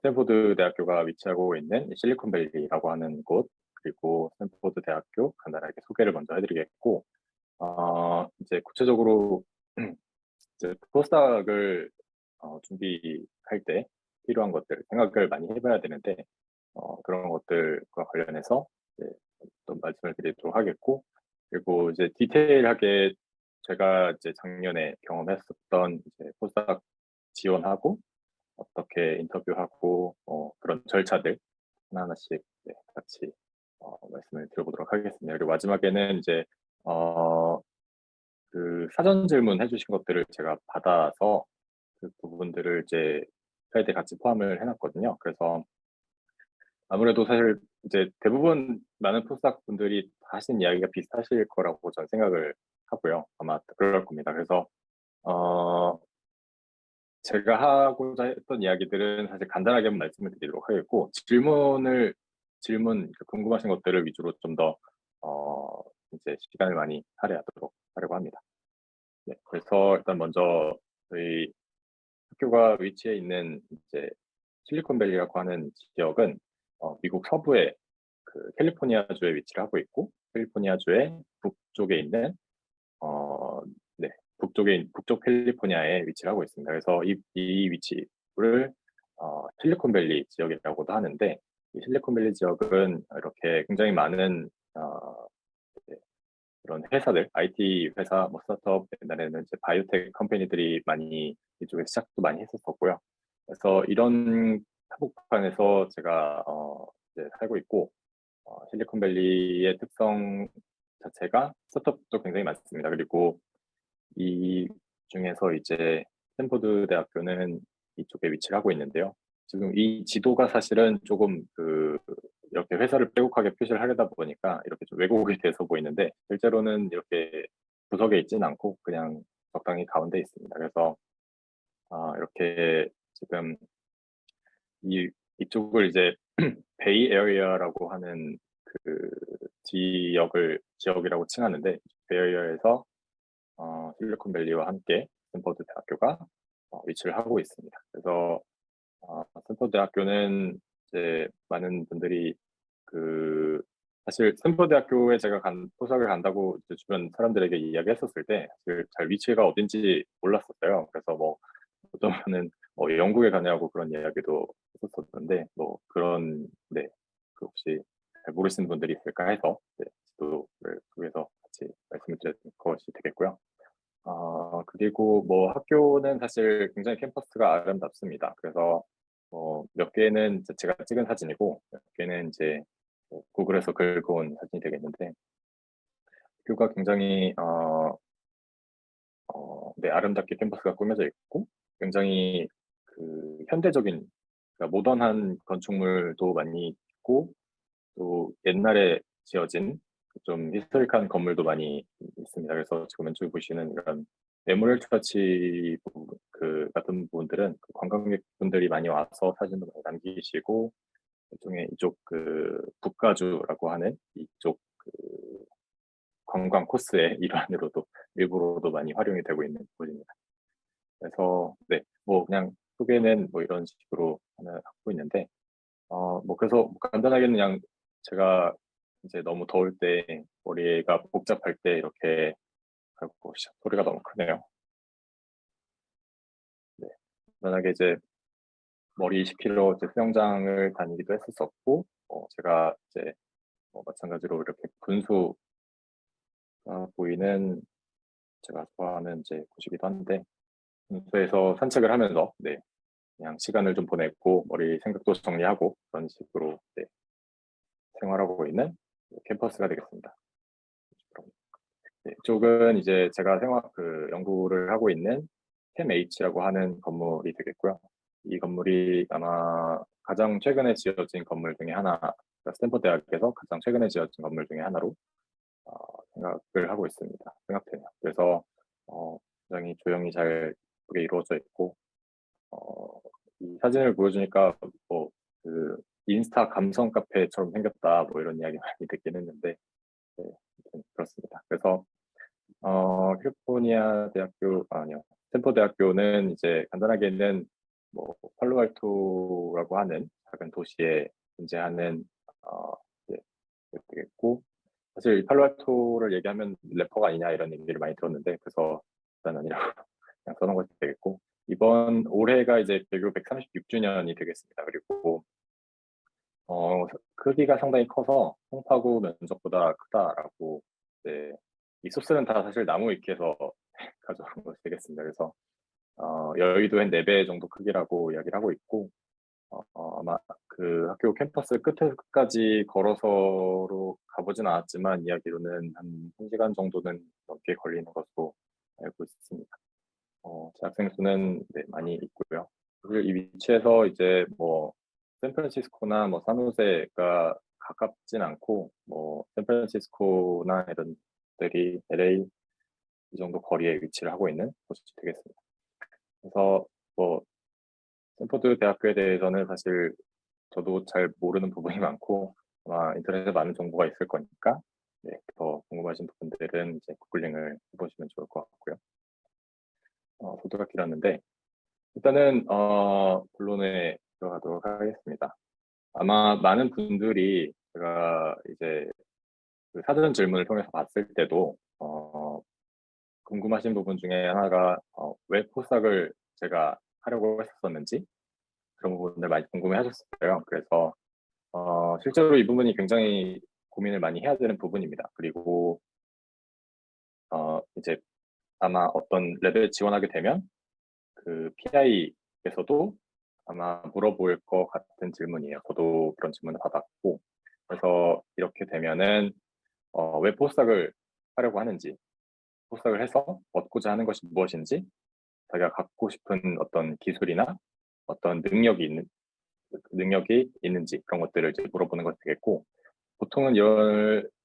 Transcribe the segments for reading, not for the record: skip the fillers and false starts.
스탠포드 대학교가 위치하고 있는 실리콘밸리라고 하는 곳, 그리고 스탠포드 대학교 간단하게 소개를 먼저 해드리겠고, 이제 구체적으로 이제 포스닥을 준비할 때 필요한 것들 생각을 많이 해봐야 되는데, 그런 것들과 관련해서 이제 또 말씀을 드리도록 하겠고, 그리고 이제 디테일하게 제가 이제 작년에 경험했었던 이제 포스닥 지원하고 어떻게 인터뷰하고 그런 절차들 하나하나씩 네, 같이 말씀을 드려보도록 하겠습니다. 그리고 마지막에는 이제 어, 그 사전 질문 해주신 것들을 제가 받아서 그 부분들을 이제 슬라이드에 같이 포함을 해놨거든요. 그래서 아무래도 사실 이제 대부분 많은 포스닥 분들이 하신 이야기가 비슷하실 거라고 저는 생각을 하고요. 아마 그럴 겁니다. 그래서 어, 제가 하고자 했던 이야기들은 사실 간단하게만 말씀을 드리도록 하겠고, 질문, 궁금하신 것들을 위주로 좀 더, 이제 시간을 많이 할애하도록 하려고 합니다. 네, 그래서 일단 먼저 저희 학교가 위치해 있는 이제 실리콘밸리라고 하는 지역은 미국 서부의 그 캘리포니아주에 위치를 하고 있고, 캘리포니아주의 북쪽에 있는 어, 네, 북쪽 캘리포니아에 위치를 하고 있습니다. 그래서 이 위치를 실리콘밸리 지역이라고도 하는데, 이 실리콘밸리 지역은 이렇게 굉장히 많은 네, 그런 회사들, IT 회사, 뭐 스타트업, 옛날에는 이제 바이오텍 컴퍼니들이 많이 이쪽에 시작도 많이 했었었고요. 그래서 이런 한복판에서 제가 이제 살고 있고, 실리콘밸리의 특성 자체가 스타트업도 굉장히 많습니다. 그리고 이 중에서 이제 스탠포드 대학교는 이쪽에 위치를 하고 있는데요. 지금 이 지도가 사실은 조금 이렇게 회사를 빼곡하게 표시를 하려다 보니까 이렇게 좀 왜곡이 돼서 보이는데, 실제로는 이렇게 구석에 있지는 않고 그냥 적당히 가운데 있습니다. 그래서 이렇게 지금 이쪽을 이제 베이 에어리어라고 하는 그 지역이라고 칭하는데, 베이 에어리어에서 실리콘밸리와 함께 스탠퍼드 대학교가 위치를 하고 있습니다. 그래서 스탠퍼드 대학교는 이제 많은 분들이 그 사실 스탠퍼드 대학교에 제가 포석을 간다고 이제 주변 사람들에게 이야기했었을 때 사실 잘 위치가 어딘지 몰랐었어요. 그래서 뭐 어떤 분은 영국에 가냐고 그런 이야기도 했었었는데, 뭐 그런 네, 그 혹시 잘 모르시는 분들이 있을까 해서 네, 지도를 통해서 같이 말씀을 드린 것이 되겠고요. 그리고 뭐 학교는 사실 굉장히 캠퍼스가 아름답습니다. 그래서 몇 개는 이제 제가 찍은 사진이고, 몇 개는 이제 뭐 구글에서 긁어온 사진이 되겠는데, 학교가 굉장히 네, 아름답게 캠퍼스가 꾸며져 있고, 굉장히 현대적인, 그러니까 모던한 건축물도 많이 있고, 또 옛날에 지어진 좀 히스토릭한 건물도 많이 있습니다. 그래서 지금 왼쪽에 보시는 이런 메모리얼 처치 같은 부분들은 관광객분들이 많이 와서 사진도 많이 남기시고, 일종의 이쪽 북가주라고 하는 이쪽 관광 코스의 일환으로도 일부러도 많이 활용이 되고 있는 곳입니다. 그래서 네, 뭐 그냥 소개는 뭐 이런 식으로 하나 하고 있는데, 뭐 그래서 뭐 간단하게는 그냥 제가 이제 너무 더울 때 머리가 복잡할 때 이렇게 하고 소리가 너무 크네요. 네, 간단하게 이제 머리 식히러 이제 수영장을 다니기도 했었었고, 제가 이제 마찬가지로 이렇게 분수가 보이는 제가 좋아하는 이제 곳이기도 한데, 분수에서 산책을 하면서 네, 그냥 시간을 좀 보냈고 머리 생각도 정리하고 그런 식으로 네, 생활하고 있는 캠퍼스가 되겠습니다. 네, 이쪽은 이제 제가 연구를 하고 있는 캠H라고 하는 건물이 되겠고요. 이 건물이 아마 가장 최근에 지어진 건물 중에 하나, 그러니까 스탠퍼드 대학에서 가장 최근에 지어진 건물 중에 하나로 생각을 하고 있습니다. 생각되네요. 그래서 굉장히 조형이 잘 예쁘게 이루어져 있고, 이 사진을 보여주니까 뭐 인스타 감성 카페처럼 생겼다 뭐 이런 이야기 많이 듣긴 했는데, 네, 아무튼 그렇습니다. 그래서 캘리포니아 대학교 아니요 스탠퍼드 대학교는 이제 간단하게는 뭐 팔로알토라고 하는 작은 도시에 존재하는 이제 되겠고, 사실 이 팔로알토를 얘기하면 래퍼가 아니냐 이런 얘기를 많이 들었는데, 그래서 일단 아니라고 그냥 써놓은 것이 되겠고, 이번 올해가 이제 개교 136주년이 되겠습니다. 그리고 크기가 상당히 커서 송파구 면적보다 크다라고, 네, 이 소스는 다 사실 나무 위키에서 가져온 것이 되겠습니다. 그래서 여의도 한 4배 정도 크기라고 이야기를 하고 있고, 아마 그 학교 캠퍼스 끝에서 끝까지 걸어서로 가보진 않았지만 이야기로는 한 1시간 정도는 넘게 걸리는 것으로 알고 있습니다. 재학생 수는 네, 많이 있고요. 사실 이 위치에서 이제 뭐 샌프란시스코나 뭐 산호세가 가깝진 않고, 뭐 샌프란시스코나 이런 들이 LA 이 정도 거리에 위치를 하고 있는 곳이 되겠습니다. 그래서 뭐 스탠포드 대학교에 대해서는 사실 저도 잘 모르는 부분이 많고, 아마 인터넷에 많은 정보가 있을 거니까, 네, 더 궁금하신 부분들은 이제 구글링을 해보시면 좋을 것 같고요. 소개가 길었는데 일단은 본론에 들어가도록 하겠습니다. 아마 많은 분들이 제가 이제 그 사전 질문을 통해서 봤을 때도 궁금하신 부분 중에 하나가 왜 포스닥을 제가 하려고 했었는지, 그런 부분들 많이 궁금해 하셨어요. 그래서 실제로 이 부분이 굉장히 고민을 많이 해야 되는 부분입니다. 그리고 이제 아마 어떤 레벨에 지원하게 되면 그 PI에서도 아마 물어볼 것 같은 질문이에요. 저도 그런 질문을 받았고, 그래서 이렇게 되면은 왜 포스닥을 하려고 하는지, 포스닥을 해서 얻고자 하는 것이 무엇인지, 자기가 갖고 싶은 어떤 기술이나 어떤 능력이 있는지, 그런 것들을 이제 물어보는 것이 되겠고, 보통은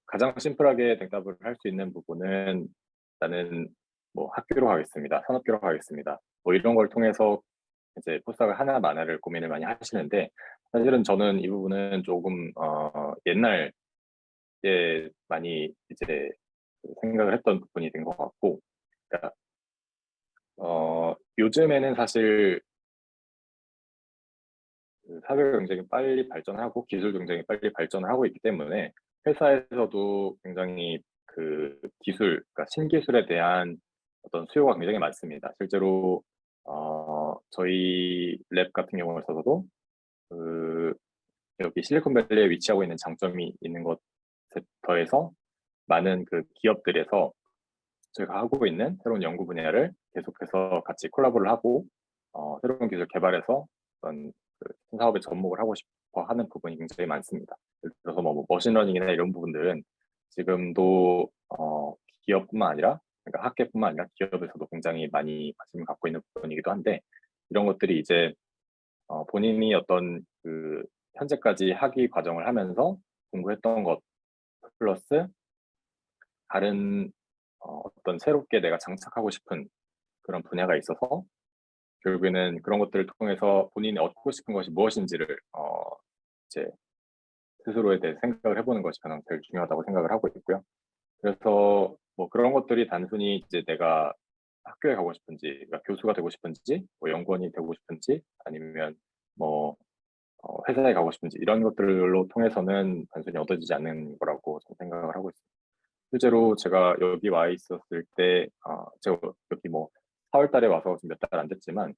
가장 심플하게 대답을 할 수 있는 부분은 나는 뭐 학교로 가겠습니다, 산업교로 가겠습니다, 뭐 이런 걸 통해서 이제 포스닥을 하나마나를 고민을 많이 하시는데, 사실은 저는 이 부분은 조금 옛날에 많이 이제 생각을 했던 부분이 된 것 같고, 그러니까 요즘에는 사실 그 사회 경쟁이 빨리 발전하고 기술 경쟁이 빨리 발전을 하고 있기 때문에 회사에서도 굉장히 그 기술, 그러니까 신기술에 대한 어떤 수요가 굉장히 많습니다. 실제로 저희 랩 같은 경우에 있어서도 그 여기 실리콘밸리에 위치하고 있는 장점이 있는 것에 더해서 많은 그 기업들에서 저희가 하고 있는 새로운 연구 분야를 계속해서 같이 콜라보를 하고 새로운 기술 개발해서 어떤 그 사업에 접목을 하고 싶어 하는 부분이 굉장히 많습니다. 예를 들어서 뭐 머신러닝이나 이런 부분들은 지금도 기업뿐만 아니라, 그러니까 학계뿐만 아니라 기업에서도 굉장히 많이 관심을 갖고 있는 부분이기도 한데, 이런 것들이 이제 본인이 어떤 그 현재까지 학위 과정을 하면서 공부했던 것 플러스 다른 어떤 새롭게 내가 장착하고 싶은 그런 분야가 있어서, 결국에는 그런 것들을 통해서 본인이 얻고 싶은 것이 무엇인지를 이제 스스로에 대해 생각을 해보는 것이 가장 제일 중요하다고 생각을 하고 있고요. 그래서 뭐 그런 것들이 단순히 이제 내가 학교에 가고 싶은지, 그러니까 교수가 되고 싶은지, 뭐 연구원이 되고 싶은지, 아니면 뭐 회사에 가고 싶은지, 이런 것들로 통해서는 단순히 얻어지지 않는 거라고 저는 생각을 하고 있습니다. 실제로 제가 여기 와 있었을 때, 제가 여기 뭐 4월 달에 와서 지금 몇 달 안 됐지만,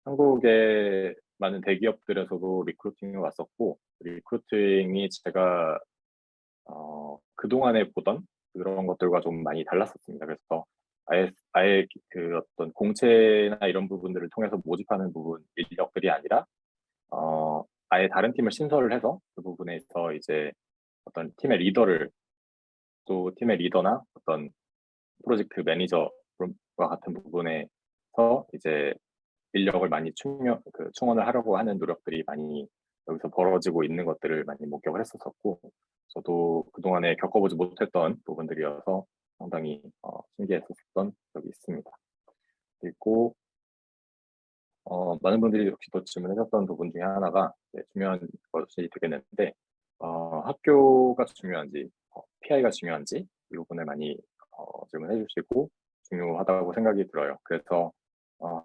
한국의 많은 대기업들에서도 리크루팅이 왔었고, 리크루팅이 제가 그동안에 보던 그런 것들과 좀 많이 달랐었습니다. 그래서 아예 그 어떤 공채나 이런 부분들을 통해서 모집하는 부분 인력들이 아니라 아예 다른 팀을 신설을 해서 그 부분에서 이제 어떤 팀의 리더를, 또 팀의 리더나 어떤 프로젝트 매니저와 같은 부분에서 이제 인력을 많이 충원을 하려고 하는 노력들이 많이 여기서 벌어지고 있는 것들을 많이 목격을 했었고, 저도 그동안에 겪어보지 못했던 부분들이어서 상당히 신기했었던 적이 있습니다. 그리고 많은 분들이 역시 또 질문하셨던 부분 중에 하나가 중요한 것이 되겠는데, 학교가 중요한지, PI가 중요한지, 이 부분을 많이 질문해 주시고 중요하다고 생각이 들어요. 그래서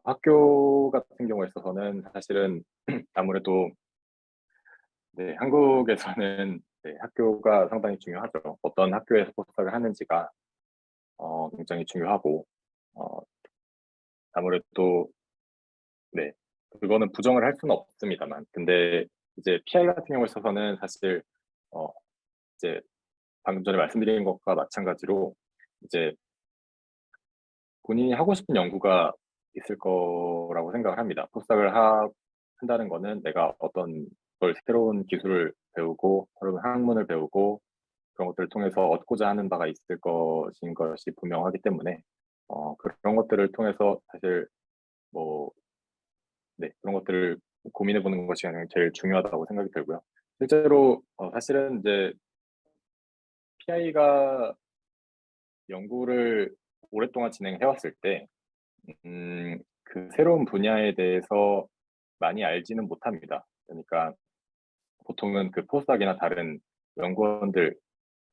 학교 같은 경우에 있어서는 사실은 아무래도 네, 한국에서는 네, 학교가 상당히 중요하죠. 어떤 학교에서 포스닥을 하는지가 굉장히 중요하고 어, 아무래도 네, 그거는 부정을 할 수는 없습니다만, 근데 이제 PI 같은 경우에 있어서는 사실 어, 이제 방금 전에 말씀드린 것과 마찬가지로 이제 본인이 하고 싶은 연구가 있을 거라고 생각을 합니다. 한다는 거는 내가 어떤 걸 새로운 기술을 배우고 새로운 학문을 배우고 그런 것들을 통해서 얻고자 하는 바가 있을 것인 것이 분명하기 때문에 그런 것들을 통해서 사실 뭐 네, 그런 것들을 고민해 보는 것이 가장 제일 중요하다고 생각이 들고요. 실제로 사실은 이제 PI가 연구를 오랫동안 진행해 왔을 때 그 새로운 분야에 대해서 많이 알지는 못합니다. 그러니까 보통은 그 포스닥이나 다른 연구원들,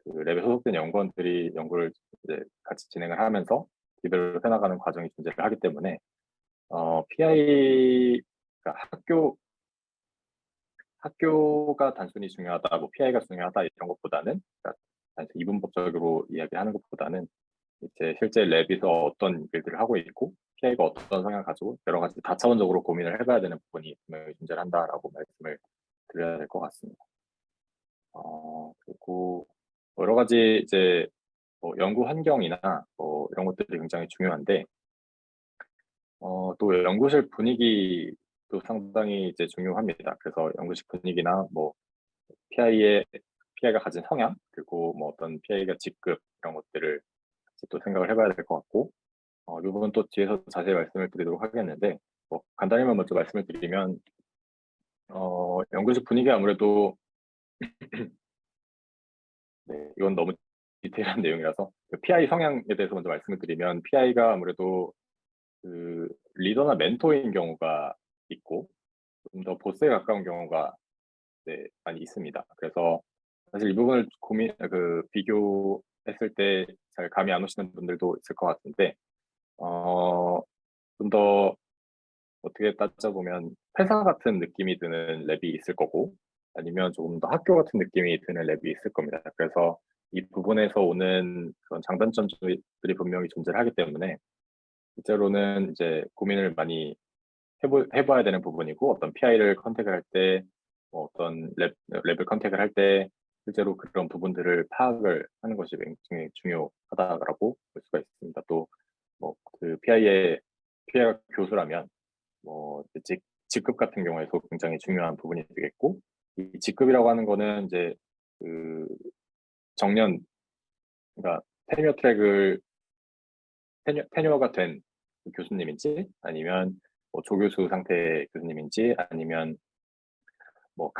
그 랩에 소속된 연구원들이 연구를 이제 같이 진행을 하면서 디벨롭 해나가는 과정이 존재를 하기 때문에 PI가 학교가 단순히 중요하다, 뭐 PI가 중요하다 이런 것보다는 그러니까 단순히 이분법적으로 이야기하는 것보다는 이제 실제 랩에서 어떤 일들을 하고 있고 PI가 어떤 성향을 가지고 여러 가지 다차원적으로 고민을 해봐야 되는 부분이 분명히 존재를 한다라고 말씀을 드려야 될 것 같습니다. 그리고 여러 가지 이제 뭐 연구 환경이나 뭐 이런 것들이 굉장히 중요한데 또 연구실 분위기도 상당히 이제 중요합니다. 그래서 연구실 분위기나 뭐 PI의 PI가 가진 성향 그리고 뭐 어떤 PI가 직급 이런 것들을 같이 또 생각을 해봐야 될 것 같고 이 부분 또 뒤에서 자세히 말씀을 드리도록 하겠는데 뭐 간단히만 먼저 말씀을 드리면 연구실 분위기 아무래도 네, 이건 너무 디테일한 내용이라서 그 PI 성향에 대해서 먼저 말씀을 드리면 PI가 아무래도 그 리더나 멘토인 경우가 있고 좀 더 보스에 가까운 경우가 네, 많이 있습니다. 그래서 사실 이 부분을 비교했을 때 잘 감이 안 오시는 분들도 있을 것 같은데 좀 더 어떻게 따져보면 회사 같은 느낌이 드는 랩이 있을 거고 아니면 조금 더 학교 같은 느낌이 드는 랩이 있을 겁니다. 그래서 이 부분에서 오는 그런 장단점들이 분명히 존재를 하기 때문에 실제로는 이제 고민을 많이 해봐야 되는 부분이고 어떤 PI를 컨택을 할 때, 뭐 어떤 랩을 컨택을 할 때 실제로 그런 부분들을 파악을 하는 것이 굉장히 중요하다라고 볼 수가 있습니다. 또 뭐 그 PI가 교수라면 뭐 직급 같은 경우에도 굉장히 중요한 부분이 되겠고 이 직급이라고 하는 거는 이제 그 정년 그러니까 테뉴어 트랙을 테뉴어가 된 교수님인지 아니면 뭐 조교수 상태의 교수님인지 아니면 뭐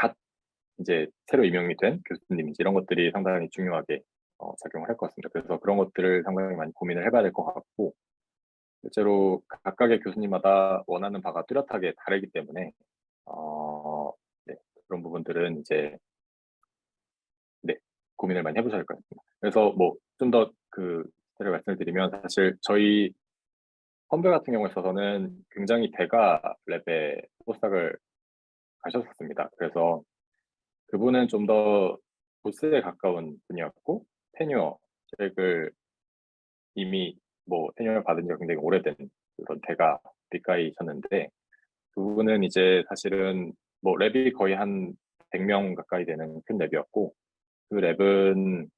이제 새로 임명이 된 교수님인지 이런 것들이 상당히 중요하게 작용을 할 것 같습니다. 그래서 그런 것들을 상당히 많이 고민을 해봐야 될 것 같고 실제로 각각의 교수님마다 원하는 바가 뚜렷하게 다르기 때문에 어, 네, 그런 부분들은 이제 네, 고민을 많이 해보셔야 할 것 같습니다. 그래서 뭐 좀 더 그 말씀을 드리면 사실 저희 선배 같은 경우에 있어서는 굉장히 대가 랩에 포스닥을 가셨었습니다. 그래서 그분은 좀 더 보스에 가까운 분이었고 테뉴어 책을 이미 뭐 테뉴어를 받은 지가 굉장히 오래된 그런 대가 빛가이셨는데 그분은 이제 사실은 뭐 랩이 거의 한 100명 가까이 되는 큰 랩이었고 그 랩은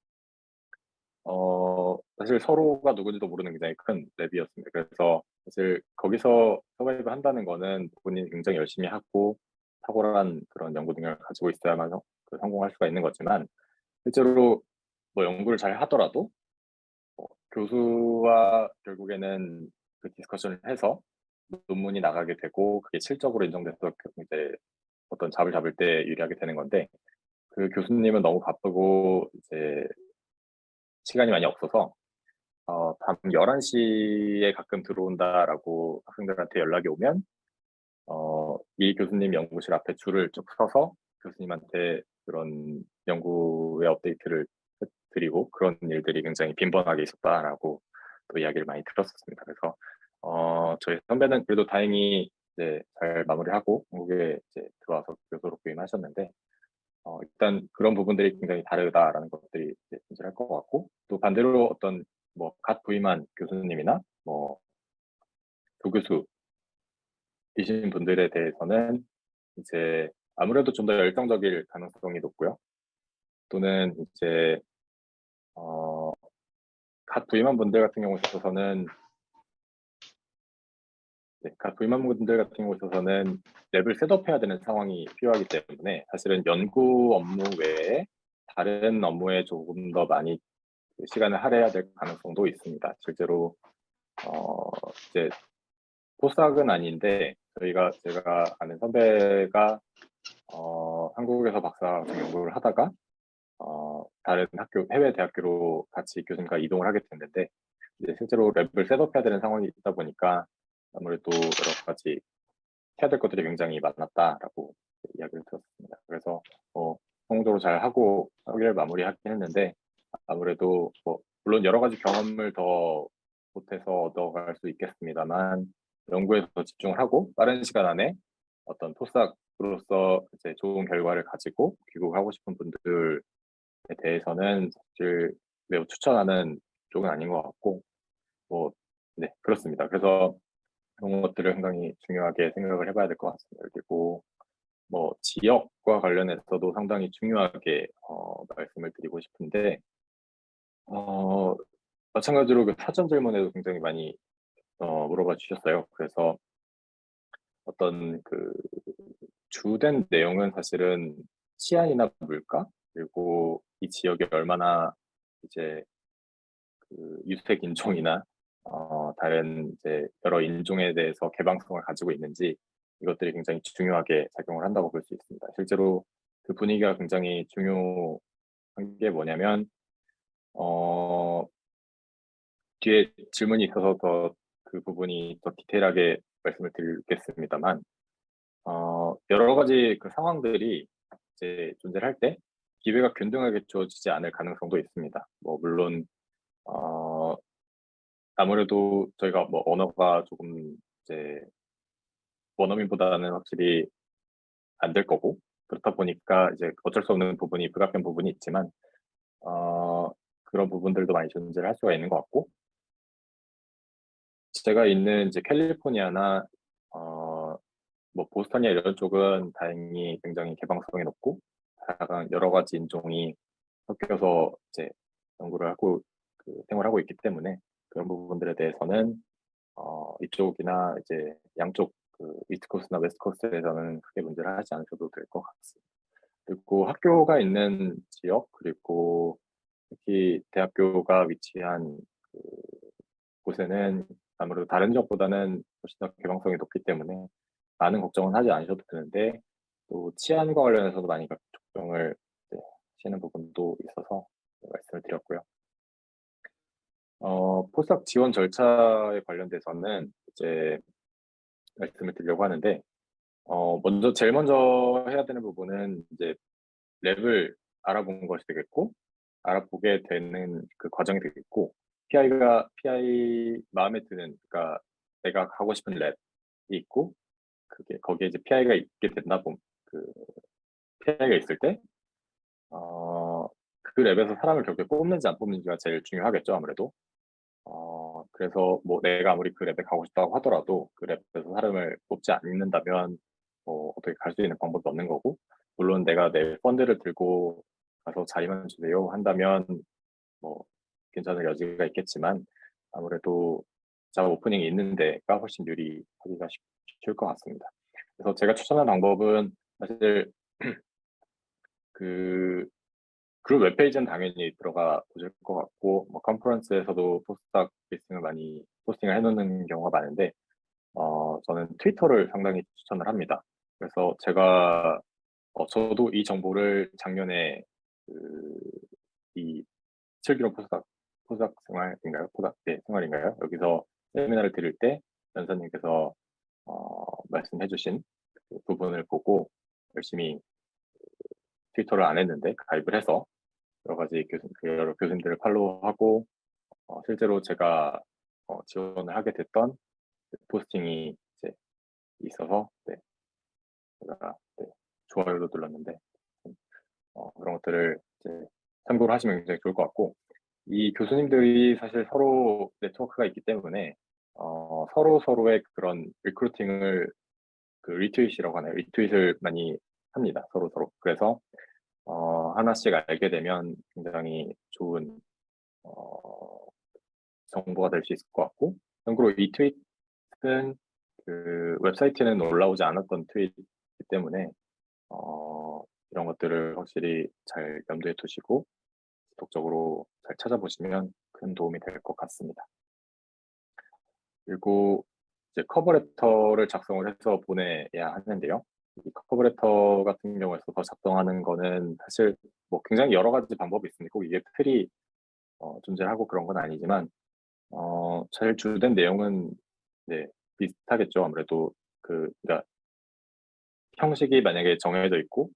사실 서로가 누군지도 모르는 굉장히 큰 랩이었습니다. 그래서 사실 거기서 서바이브 한다는 거는 본인이 굉장히 열심히 하고 탁월한 그런 연구 능력을 가지고 있어야만 성공할 수가 있는 거지만 실제로 뭐 연구를 잘 하더라도 교수와 결국에는 그 디스커션을 해서 논문이 나가게 되고 그게 실적으로 인정돼서 이제 어떤 잡을 잡을 때 유리하게 되는 건데 그 교수님은 너무 바쁘고 이제 시간이 많이 없어서 밤 11시에 가끔 들어온다라고 학생들한테 연락이 오면 이 교수님 연구실 앞에 줄을 쭉 서서 교수님한테 그런 연구의 업데이트를 드리고 그런 일들이 굉장히 빈번하게 있었다라고 또 이야기를 많이 들었었습니다. 그래서 저희 선배는 그래도 다행히 이제 잘 마무리하고 한국에 이제 들어와서 교수로 부임하셨는데, 일단 그런 부분들이 굉장히 다르다라는 것들이 이제 존재할 것 같고, 또 반대로 어떤 뭐 갓 부임한 교수님이나 뭐 조교수이신 분들에 대해서는 이제 아무래도 좀 더 열정적일 가능성이 높고요. 또는 이제 어, 갓 부임한 분들 같은 경우에 있어서는 각 부임한분들 같은 경우에 있어서는 랩을 셋업해야 되는 상황이 필요하기 때문에 사실은 연구 업무 외에 다른 업무에 조금 더 많이 시간을 할애해야 될 가능성도 있습니다. 실제로 이제 포스닥은 아닌데 제가 아는 선배가 한국에서 박사 연구를 하다가 다른 학교 해외 대학교로 같이 교수님과 이동을 하게 됐는데 이제 실제로 랩을 셋업해야 되는 상황이 있다 보니까 아무래도 여러 가지 해야 될 것들이 굉장히 많았다라고 이야기를 들었습니다. 그래서 성공적으로 잘 하고 학위를 마무리하긴 했는데 아무래도 물론 여러 가지 경험을 더 보태서 얻어갈 수 있겠습니다만 연구에 더 집중을 하고 빠른 시간 안에 어떤 토스학으로서 이제 좋은 결과를 가지고 귀국하고 싶은 분들에 대해서는 사실 매우 추천하는 쪽은 아닌 것 같고 뭐 네 그렇습니다. 그래서 그런 것들을 상당히 중요하게 생각을 해봐야 될 것 같습니다. 그리고 뭐 지역과 관련해서도 상당히 중요하게 말씀을 드리고 싶은데 마찬가지로 그 사전 질문에도 굉장히 많이 물어봐 주셨어요. 그래서 어떤 그 주된 내용은 사실은 치안이나 물가 그리고 이 지역이 얼마나 이제 그 유색 인종이나 다른 이제 여러 인종에 대해서 개방성을 가지고 있는지 이것들이 굉장히 중요하게 작용을 한다고 볼 수 있습니다. 실제로 그 분위기가 굉장히 중요한 게 뭐냐면 어, 뒤에 질문이 있어서 더 그 부분이 더 디테일하게 말씀을 드리겠습니다만 여러 가지 그 상황들이 이제 존재를 할 때 기회가 균등하게 주어지지 않을 가능성도 있습니다. 뭐 물론 어, 아무래도 저희가 뭐 언어가 조금 이제 원어민보다는 확실히 안 될 거고 그렇다 보니까 이제 어쩔 수 없는 부분이 불가피한 부분이 있지만 어, 그런 부분들도 많이 존재를 할 수가 있는 것 같고 제가 있는 이제 캘리포니아나 뭐 보스턴이나 이런 쪽은 다행히 굉장히 개방성이 높고 다양한 여러 가지 인종이 섞여서 이제 연구를 하고 생활하고 있기 때문에 그런 부분들에 대해서는 이쪽이나 이제 양쪽 그 이스트 코스트나 웨스트 코스트에서는 크게 문제를 하지 않으셔도 될 것 같습니다. 그리고 학교가 있는 지역 그리고 특히 대학교가 위치한 그 곳에는 아무래도 다른 지역보다는 훨씬 더 개방성이 높기 때문에 많은 걱정은 하지 않으셔도 되는데 또 치안과 관련해서도 많이 걱정을 이제 하시는 부분도 있어서 말씀을 드렸고요. 포스닥 지원 절차에 관련돼서는 이제 말씀을 드리려고 하는데 제일 먼저 해야 되는 부분은 이제 랩을 알아본 것이 되겠고 알아보게 되는 그 과정이 되겠고 PI 마음에 드는 그러니까 내가 하고 싶은 랩이 있고 그게 거기에 이제 PI가 있게 된다 보면 그 PI가 있을 때 그 랩에서 사람을 결국에 뽑는지 안 뽑는지가 제일 중요하겠죠 아무래도 그래서 뭐 내가 아무리 그 랩에 가고 싶다고 하더라도 그 랩에서 사람을 뽑지 않는다면 뭐 어떻게 갈 수 있는 방법도 없는 거고 물론 내가 내 펀드를 들고 가서 자리만 주세요 한다면 뭐 괜찮을 여지가 있겠지만 아무래도 잡 오프닝이 있는 데가 훨씬 유리하기가 쉬울 것 같습니다. 그래서 제가 추천한 방법은 사실 그 그룹 웹페이지는 당연히 들어가 보실 것 같고 뭐 컨퍼런스에서도 포스닥 리스팅을 많이 포스팅을 해놓는 경우가 많은데 저는 트위터를 상당히 추천을 합니다. 그래서 저도 이 정보를 작년에 이 슬기로운 포스닥 생활인가요? 네, 생활인가요? 여기서 세미나를 들을 때 연사님께서 말씀해주신 그 부분을 보고 열심히 트위터를 안 했는데 가입을 해서 여러 가지 여러 교수님들을 팔로우하고 실제로 제가 지원을 하게 됐던 포스팅이 이제 있어서 제가 좋아요도 눌렀는데 그런 것들을 이제 참고를 하시면 굉장히 좋을 것 같고, 이 교수님들이 사실 서로 네트워크가 있기 때문에 서로 서로의 그런 리크루팅을 그 리트윗이라고 하나요? 리트윗을 많이 합니다. 서로 서로. 그래서 하나씩 알게 되면 굉장히 좋은 정보가 될 수 있을 것 같고, 참고로 이 트윗은 그 웹사이트에는 올라오지 않았던 트윗이기 때문에 이런 것들을 확실히 잘 염두에 두시고 지속적으로 잘 찾아보시면 큰 도움이 될 것 같습니다. 그리고 이제 커버레터를 작성을 해서 보내야 하는데요. 이 커버레터 같은 경우에서 작성하는 거는 사실 뭐 굉장히 여러 가지 방법이 있습니다. 꼭 이게 틀이 존재하고 그런 건 아니지만 제일 주된 내용은 비슷하겠죠. 아무래도 그러니까 형식이 만약에 정해져 있고,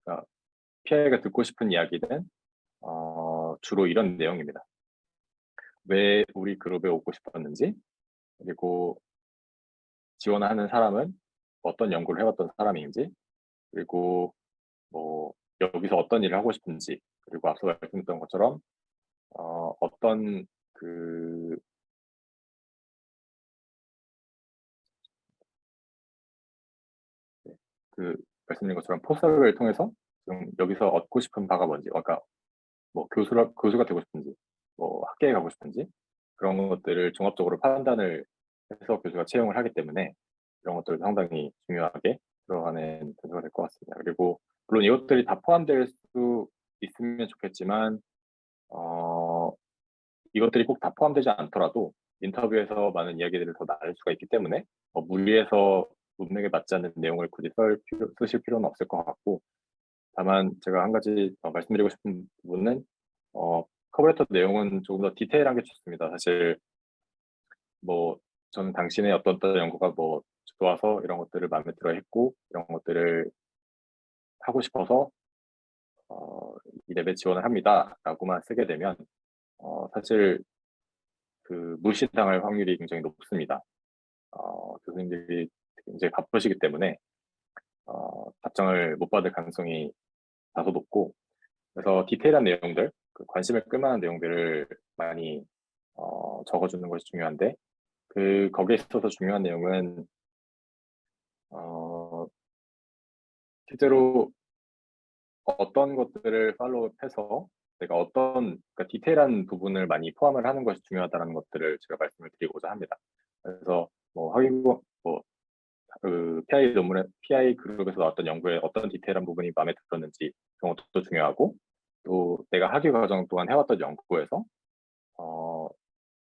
그러니까 PI가 듣고 싶은 이야기는 주로 이런 내용입니다. 왜 우리 그룹에 오고 싶었는지, 그리고 지원하는 사람은 어떤 연구를 해왔던 사람인지, 그리고 뭐 여기서 어떤 일을 하고 싶은지, 그리고 앞서 말씀드렸던 것처럼 어떤 그 말씀드린 것처럼 포석을 통해서 지금 여기서 얻고 싶은 바가 뭔지, 그러니까 뭐 교수가 되고 싶은지, 뭐 학계에 가고 싶은지, 그런 것들을 종합적으로 판단을 해서 교수가 채용을 하기 때문에 이런 것들도 상당히 중요하게 들어가는 교수가 될 것 같습니다. 그리고 물론 이것들이 다 포함될 수 있으면 좋겠지만 이것들이 꼭 다 포함되지 않더라도 인터뷰에서 많은 이야기들을 더 나눌 수가 있기 때문에 무리해서 문맥에 맞지 않는 내용을 굳이 쓰실 필요는 없을 것 같고, 다만 제가 한 가지 말씀드리고 싶은 부분은 커버레터 내용은 조금 더 디테일한 게 좋습니다. 사실 뭐 저는 당신의 어떤 연구가 뭐 좋아서 이런 것들을 마음에 들어 했고 이런 것들을 하고 싶어서 이 랩에 지원을 합니다라고만 쓰게 되면 사실 그 무시당할 확률이 굉장히 높습니다. 교수님들이 굉장히 바쁘시기 때문에 답장을 못 받을 가능성이 다소 높고, 그래서 디테일한 내용들, 그 관심을 끌만한 내용들을 많이 적어주는 것이 중요한데, 거기에 있어서 중요한 내용은 실제로 어떤 것들을 팔로우해서 내가 그러니까 디테일한 부분을 많이 포함을 하는 것이 중요하다는 것들을 제가 말씀을 드리고자 합니다. 그래서 뭐 PI 그룹에서 나왔던 연구에 어떤 디테일한 부분이 마음에 들었는지 그런 것도 중요하고, 또 내가 학위 과정 동안 해왔던 연구에서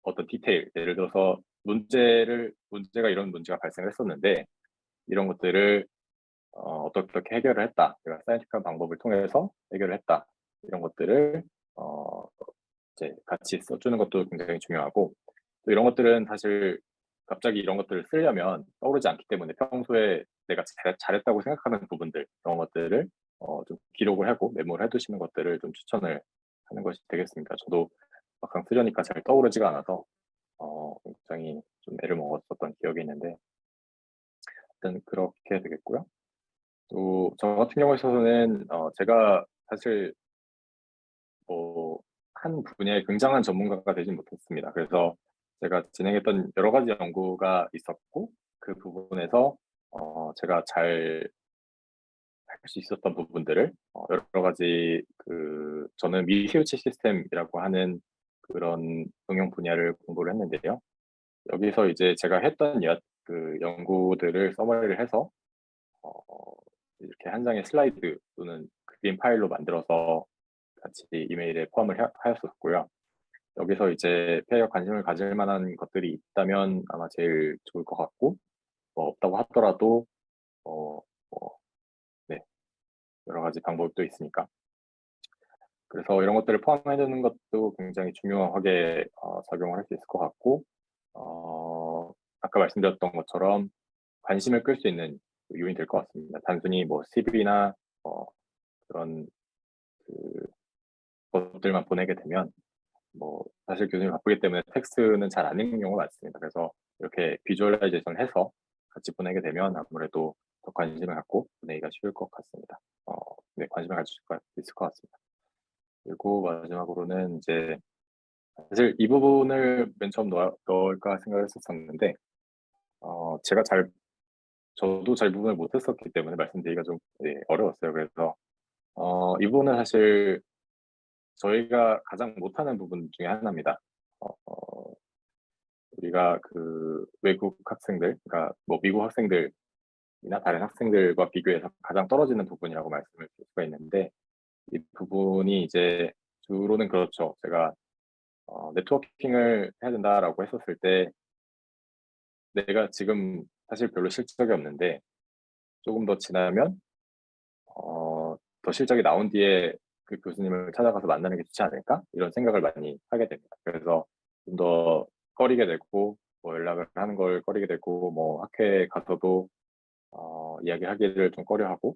어떤 디테일, 예를 들어서 문제가 이런 문제가 발생했었는데 이런 것들을 어떻게 해결을 했다, 내가 사이언티픽한 방법을 통해서 해결을 했다, 이런 것들을 이제 같이 써주는 것도 굉장히 중요하고, 또 이런 것들은 사실 갑자기 이런 것들을 쓰려면 떠오르지 않기 때문에 평소에 내가 잘했다고 생각하는 부분들, 그런 것들을 좀 기록을 하고 메모를 해두시는 것들을 좀 추천을 하는 것이 되겠습니다. 저도 막상 쓰려니까 잘 떠오르지가 않아서 굉장히 좀 애를 먹었었던 기억이 있는데, 일단 그렇게 되겠고요. 또 저 같은 경우에 있어서는 제가 사실 뭐 한 분야의 굉장한 전문가가 되진 못했습니다. 그래서 제가 진행했던 여러 가지 연구가 있었고, 그 부분에서 제가 잘 할 수 있었던 부분들을 여러 가지 저는 미세우치 시스템이라고 하는 그런 응용 분야를 공부를 했는데요. 여기서 이제 제가 했던 연구들을 서머리를 해서 어, 이렇게 한 장의 슬라이드 또는 그림 파일로 만들어서 같이 이메일에 포함을 하였었고요. 여기서 이제 폐가 관심을 가질 만한 것들이 있다면 아마 제일 좋을 것 같고, 뭐 없다고 하더라도 뭐, 네, 여러 가지 방법도 있으니까. 그래서 이런 것들을 포함해 두는 것도 굉장히 중요하게 작용을 할 수 있을 것 같고, 아까 말씀드렸던 것처럼 관심을 끌 수 있는 요인이 될 것 같습니다. 단순히 뭐 CV나 그런 것들만 보내게 되면 사실 교수님이 바쁘기 때문에 텍스트는 잘 안 읽는 경우가 많습니다. 그래서 이렇게 비주얼라이제이션 해서 같이 보내게 되면 아무래도 더 관심을 갖고 보내기가 쉬울 것 같습니다. 네, 관심을 가질 수 있을 것 같습니다. 그리고 마지막으로는 이제 사실 이 부분을 맨 처음 넣을까 생각을 했었었는데, 제가 저도 잘 부분을 못했었기 때문에 말씀드리기가 좀 어려웠어요. 그래서 이 부분은 사실 저희가 가장 못하는 부분 중에 하나입니다. 우리가 그 외국 학생들, 그러니까 미국 학생들이나 다른 학생들과 비교해서 가장 떨어지는 부분이라고 말씀을 드릴 수가 있는데, 이 부분이 이제 주로는 그렇죠. 제가 네트워킹을 해야 된다라고 했었을 때 내가 지금 사실 별로 실적이 없는데 조금 더 지나면 더 실적이 나온 뒤에 그 교수님을 찾아가서 만나는 게 좋지 않을까? 이런 생각을 많이 하게 됩니다. 그래서 좀 더 꺼리게 되고 연락을 하는 걸 꺼리게 되고 학회에 가서도 이야기하기를 좀 꺼려하고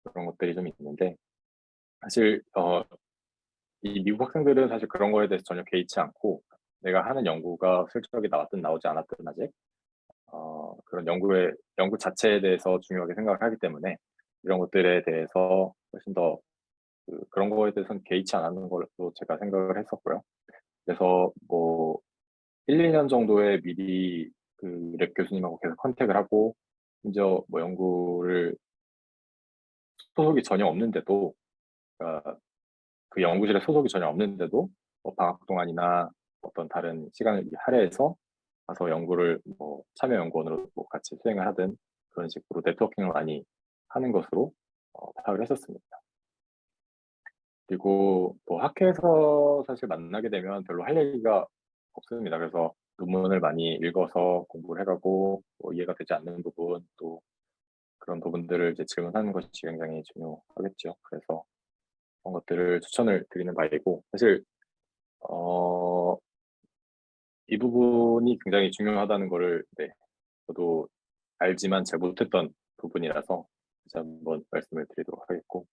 그런 것들이 좀 있는데, 사실 이 미국 학생들은 사실 그런 거에 대해서 전혀 개의치 않고 내가 하는 연구가 실적이 나왔든 나오지 않았든 아직 그런 연구 자체에 대해서 중요하게 생각을 하기 때문에 이런 것들에 대해서 훨씬 더 그런 거에 대해서는 개의치 않는 걸로 제가 생각을 했었고요. 그래서 1, 2년 정도에 미리 그 랩 교수님하고 계속 컨택을 하고, 심지어 연구를 소속이 전혀 없는데도, 그러니까 그 연구실에 소속이 전혀 없는데도 방학 동안이나 어떤 다른 시간을 할애해서 가서 연구를 참여 연구원으로 같이 수행을 하든 그런 식으로 네트워킹을 많이 하는 것으로 파악을 했었습니다. 그리고 학회에서 사실 만나게 되면 별로 할 얘기가 없습니다. 그래서 논문을 많이 읽어서 공부를 해가고 이해가 되지 않는 부분, 또 그런 부분들을 이제 질문하는 것이 굉장히 중요하겠죠. 그래서 그런 것들을 추천을 드리는 바이고, 사실 이 부분이 굉장히 중요하다는 거를 저도 알지만 잘 못했던 부분이라서 다시 한번 말씀을 드리도록 하겠고,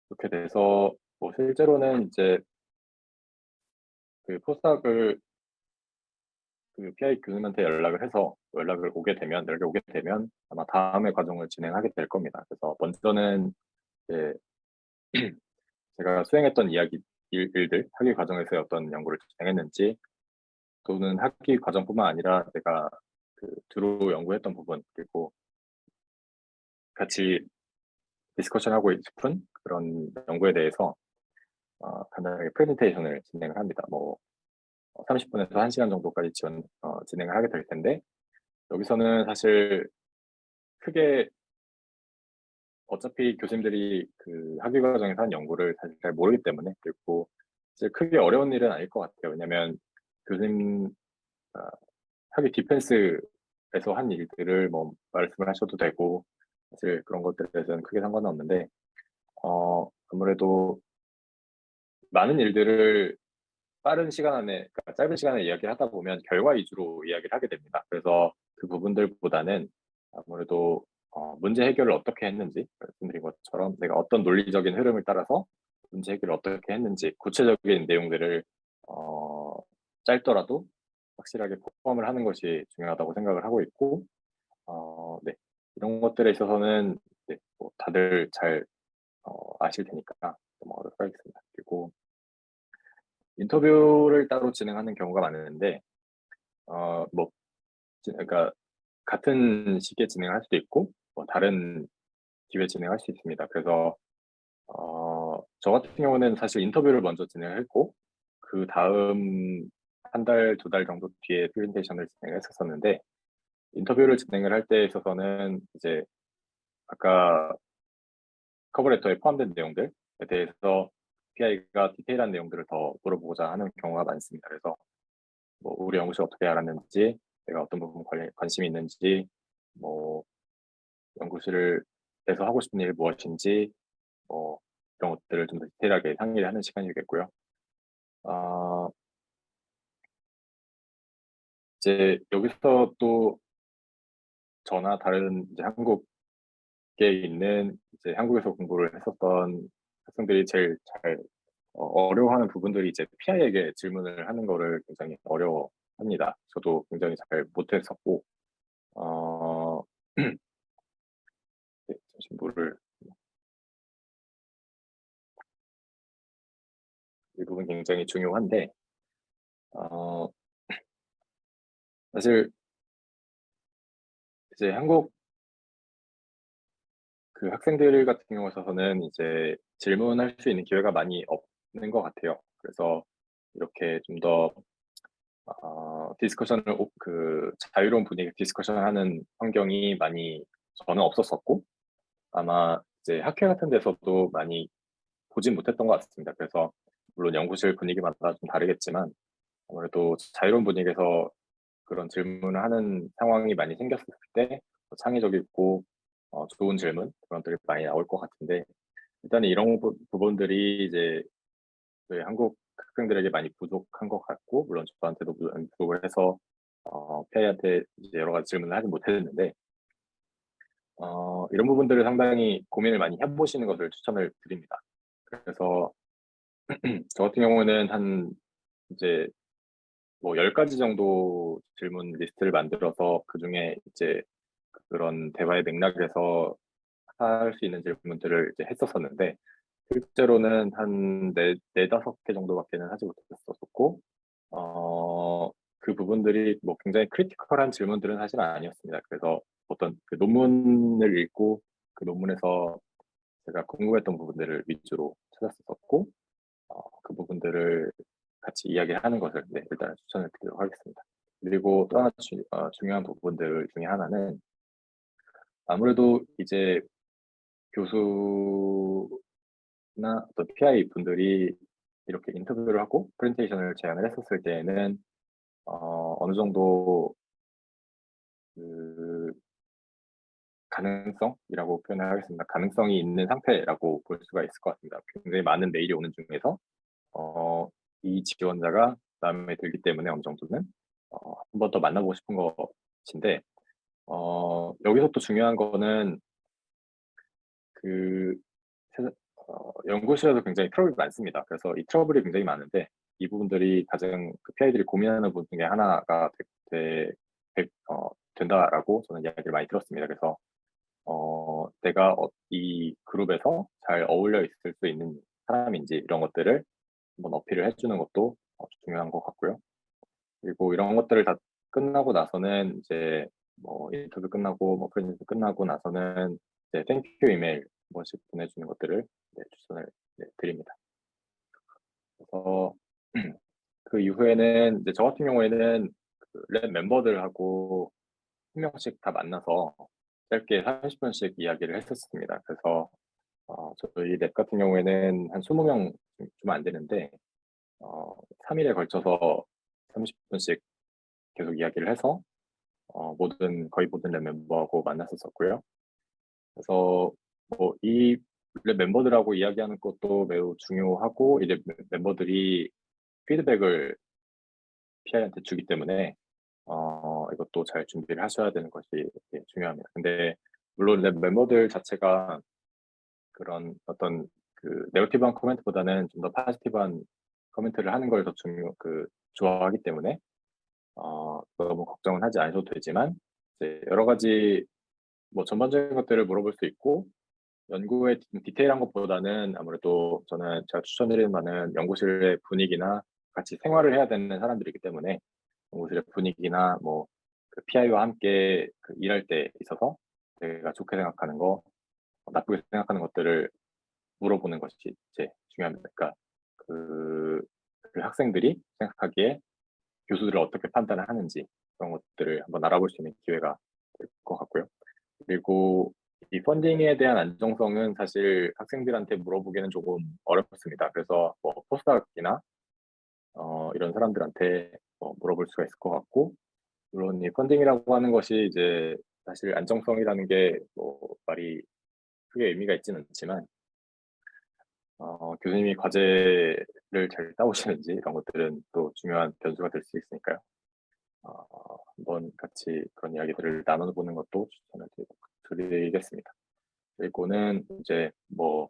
그렇게 돼서 실제로는 이제 그 포스닥을 그 PI 교수님한테 연락이 오게 되면 아마 다음의 과정을 진행하게 될 겁니다. 그래서 먼저는 이제 제가 수행했던 일들, 학위 과정에서 어떤 연구를 진행했는지, 또는 학위 과정뿐만 아니라 내가 두루 연구했던 부분, 그리고 같이 디스커션하고 싶은 그런 연구에 대해서 간단하게 프레젠테이션을 진행을 합니다. 30분에서 1시간 정도까지 진행을 하게 될 텐데, 여기서는 사실 크게 어차피 교수님들이 그 학위 과정에서 한 연구를 사실 잘 모르기 때문에, 그리고 사실 크게 어려운 일은 아닐 것 같아요. 왜냐면 교수님 아, 학위 디펜스에서 한 일들을 말씀을 하셔도 되고 사실 그런 것들에 대해서는 크게 상관은 없는데, 아무래도 많은 일들을 빠른 시간 안에, 그러니까 짧은 시간에 이야기를 하다 보면 결과 위주로 이야기를 하게 됩니다. 그래서 그 부분들보다는 아무래도 문제 해결을 어떻게 했는지, 말씀드린 것처럼 내가 어떤 논리적인 흐름을 따라서 문제 해결을 어떻게 했는지 구체적인 내용들을 어, 짧더라도 확실하게 포함을 하는 것이 중요하다고 생각을 하고 있고, 네. 이런 것들에 있어서는 다들 잘 아실 테니까 넘어가도록 하겠습니다. 그리고 인터뷰를 따로 진행하는 경우가 많은데, 그러니까 같은 시기에 진행할 수도 있고, 다른 기회에 진행할 수 있습니다. 그래서 저 같은 경우는 사실 인터뷰를 먼저 진행을 했고, 그 다음 한 달, 2달 정도 뒤에 프레젠테이션을 진행을 했었는데, 인터뷰를 진행을 할 때 있어서는 이제 아까 커버레터에 포함된 내용들에 대해서 PI가 디테일한 내용들을 더 물어보고자 하는 경우가 많습니다. 그래서 우리 연구실 어떻게 알았는지, 내가 어떤 부분 관심이 있는지, 뭐 연구실에서 하고 싶은 일이 무엇인지, 이런 것들을 좀 더 디테일하게 상의를 하는 시간이겠고요. 아, 이제 여기서 또 저나 다른 이제 한국에 있는 이제 한국에서 공부를 했었던 학생들이 제일 잘 어려워하는 부분들이 이제 PI에게 질문을 하는 거를 굉장히 어려워합니다. 저도 굉장히 잘 못했었고, 어, 네, 잠시 물을 이 부분 굉장히 중요한데, 어, 사실 이제 한국 그 학생들 같은 경우에 있어서는 이제 질문할 수 있는 기회가 많이 없는 것 같아요. 그래서 이렇게 좀 더 디스커션을 그 자유로운 분위기 디스커션하는 환경이 많이 저는 없었었고 아마 이제 학회 같은 데서도 많이 보진 못했던 것 같습니다. 그래서 물론 연구실 분위기마다 좀 다르겠지만 아무래도 자유로운 분위기에서 그런 질문을 하는 상황이 많이 생겼을 때 창의적이고 좋은 질문 그런 것들이 많이 나올 것 같은데 일단은 이런 부분들이 이제 저희 한국 학생들에게 많이 부족한 것 같고 물론 저한테도 부족을 해서 페이한테 이제 여러 가지 질문을 하지 못했는데 이런 부분들을 상당히 고민을 많이 해보시는 것을 추천을 드립니다. 그래서 저 같은 경우는 한 이제 뭐 10가지 정도 질문 리스트를 만들어서 그중에 이제 그런 대화의 맥락에서 할 수 있는 질문들을 이제 했었었는데 실제로는 한 네다섯 개 정도밖에는 하지 못했었고 그 부분들이 뭐 굉장히 크리티컬한 질문들은 사실 아니었습니다. 그래서 어떤 그 논문을 읽고 그 논문에서 제가 궁금했던 부분들을 위주로 찾았었고 그 부분들을 같이 이야기하는 것을 네, 일단 추천을 드리도록 하겠습니다. 그리고 또 하나 중요한 부분들 중에 하나는 아무래도 이제 교수나 어떤 PI 분들이 이렇게 인터뷰를 하고 프레젠테이션을 제안을 했었을 때에는 어느 정도 그 가능성이라고 표현을 하겠습니다. 가능성이 있는 상태라고 볼 수가 있을 것 같습니다. 굉장히 많은 메일이 오는 중에서 어, 이 지원자가 마음에 들기 때문에 어느 정도는 한 번 더 만나보고 싶은 것인데 여기서 또 중요한 거는 그 연구실에도 굉장히 트러블이 많습니다. 그래서 이 트러블이 굉장히 많은데 이 부분들이 가장 그 PI들이 고민하는 부분 중에 하나가 된다라고 저는 이야기를 많이 들었습니다. 그래서 내가 이 그룹에서 잘 어울려 있을 수 있는 사람인지 이런 것들을 한번 어필을 해주는 것도 중요한 것 같고요. 그리고 이런 것들을 다 끝나고 나서는 이제 뭐 인터뷰 끝나고 뭐 프레젠테이션 끝나고 나서는 이제 땡큐 이메일 한 번씩 보내주는 것들을 네, 추천을 네, 드립니다. 그래서 그 이후에는 이제 저 같은 경우에는 그랩 멤버들하고 한 명씩 다 만나서 짧게 30분씩 이야기를 했었습니다. 그래서 저희 랩 같은 경우에는 한 20명 좀 안 되는데 3일에 걸쳐서 30분씩 계속 이야기를 해서 거의 모든 랩 멤버하고 만났었었고요. 그래서 뭐 이 랩 멤버들하고 이야기하는 것도 매우 중요하고 이제 멤버들이 피드백을 PI한테 주기 때문에 이것도 잘 준비를 하셔야 되는 것이 되게 중요합니다. 근데 물론 랩 멤버들 자체가 그런 어떤 그 네거티브한 코멘트보다는 좀 더 파지티브한 코멘트를 하는 걸 더 좋아하기 때문에 너무 걱정은 하지 않으셔도 되지만 이제 여러 가지 뭐 전반적인 것들을 물어볼 수 있고 연구에 디테일한 것보다는 아무래도 제가 추천드리는 바는 연구실의 분위기나 같이 생활을 해야 되는 사람들이기 때문에 연구실의 분위기나 그 PI와 함께 그 일할 때 있어서 내가 좋게 생각하는 거, 나쁘게 생각하는 것들을 물어보는 것이 이제 중요합니다. 그러니까 그, 그 학생들이 생각하기에 교수들을 어떻게 판단을 하는지 그런 것들을 한번 알아볼 수 있는 기회가 될 것 같고요. 그리고 이 펀딩에 대한 안정성은 사실 학생들한테 물어보기는 조금 어렵습니다. 그래서 뭐 포스닥이나 이런 사람들한테 물어볼 수가 있을 것 같고, 물론 이 펀딩이라고 하는 것이 이제 사실 안정성이라는 게 뭐 말이 크게 의미가 있지는 않지만 교수님이 과제를 잘 따오시는지 이런 것들은 또 중요한 변수가 될 수 있으니까요. 한번 같이 그런 이야기들을 나눠보는 것도 추천을 드리겠습니다. 그리고는 이제 뭐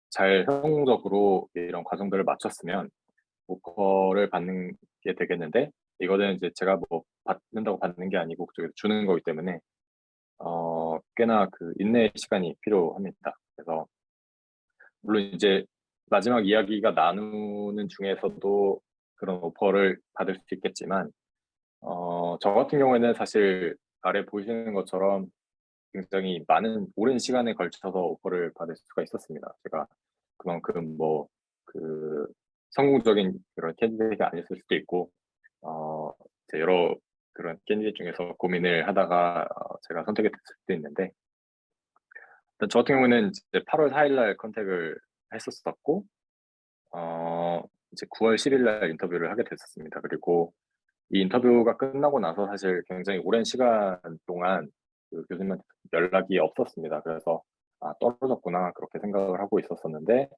잘 성공적으로 이런 과정들을 마쳤으면 오퍼를 받는 게 되겠는데, 이거는 이제 제가 뭐 받는다고 받는 게 아니고 그쪽에서 주는 거기 때문에 꽤나 그 인내의 시간이 필요합니다. 그래서 물론 이제 마지막 이야기가 나누는 중에서도 그런 오퍼를 받을 수 있겠지만, 저 같은 경우에는 사실 아래 보시는 것처럼 굉장히 많은 오랜 시간에 걸쳐서 오퍼를 받을 수가 있었습니다. 제가 그만큼 뭐 그 성공적인 그런 캔디데이트가 아니었을 수도 있고, 어, 이제 여러 그런 캔디데이트 중에서 고민을 하다가 제가 선택이 됐을 수도 있는데, 일단 저 같은 경우는 이제 8월 4일 날 컨택을 했었었고, 이제 9월 10일 날 인터뷰를 하게 됐었습니다. 그리고 이 인터뷰가 끝나고 나서 사실 굉장히 오랜 시간 동안 그 교수님한테 연락이 없었습니다. 그래서 아, 떨어졌구나 그렇게 생각을 하고 있었었는데,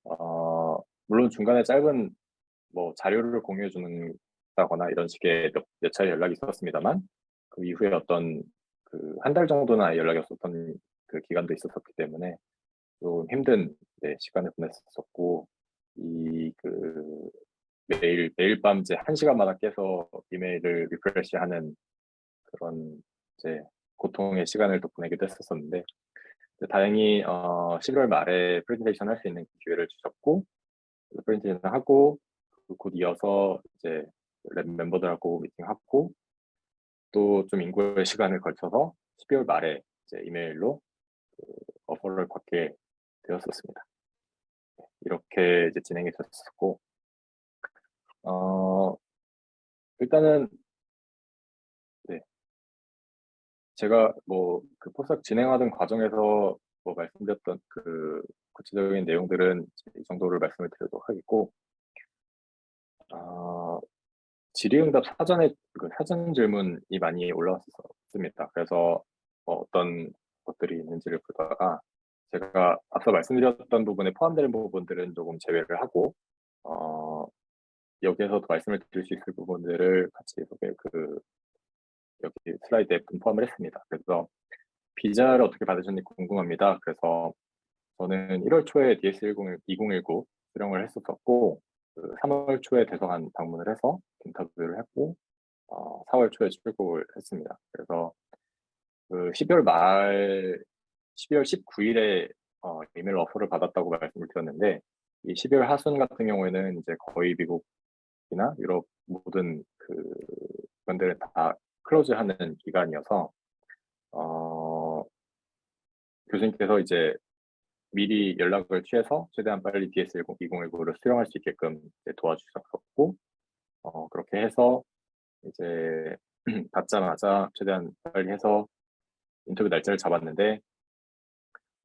어, 물론 중간에 짧은 뭐 자료를 공유해 준다거나 이런 식의 몇 차례 연락이 있었습니다만, 그 이후에 어떤 그 한 달 정도나 연락이 없었던 그 기간도 있었었기 때문에 좀 힘든, 네, 시간을 보냈었고, 이 그 매일 밤 이제 1시간마다 깨서 이메일을 리프레시하는 그런 이제 고통의 시간을 또 보내기도 했었었는데, 다행히 11월 말에 프레젠테이션 할 수 있는 기회를 주셨고, 프레젠테이션 하고 곧 이어서 이제 랩 멤버들하고 미팅하고, 또 좀 인고의 시간을 걸쳐서 12월 말에 이제 이메일로 그 어퍼를 받게 되었었습니다. 이렇게 이제 진행이 됐었고, 어, 일단은, 네, 제가 뭐 그 포스닥 진행하던 과정에서 뭐 말씀드렸던 그 구체적인 내용들은 이 정도를 말씀을 드리도록 하겠고, 어, 질의응답 사전에 그 사전 질문이 많이 올라왔었습니다. 그래서 어떤 것들이 있는지를 보다가 제가 앞서 말씀드렸던 부분에 포함되는 부분들은 조금 제외를 하고, 어, 여기에서도 말씀을 드릴 수 있을 부분들을 같이 여기 슬라이드에 분포함을 했습니다. 그래서 비자를 어떻게 받으셨는지 궁금합니다. 그래서 저는 1월 초에 DS2019 수령을 했었고, 그 3월 초에 대성한 방문을 해서 인터뷰를 했고, 4월 초에 출국을 했습니다. 그래서 그 12월 19일에 이메일 어퍼를 받았다고 말씀을 드렸는데, 이 12월 하순 같은 경우에는 이제 거의 미국이나 유럽 모든 그 기관들을 다 클로즈하는 기간이어서, 어, 교수님께서 이제 미리 연락을 취해서 최대한 빨리 DS2019를 수령할 수 있게끔 이제 도와주셨었고, 그렇게 해서 이제 받자마자 최대한 빨리 해서 인터뷰 날짜를 잡았는데,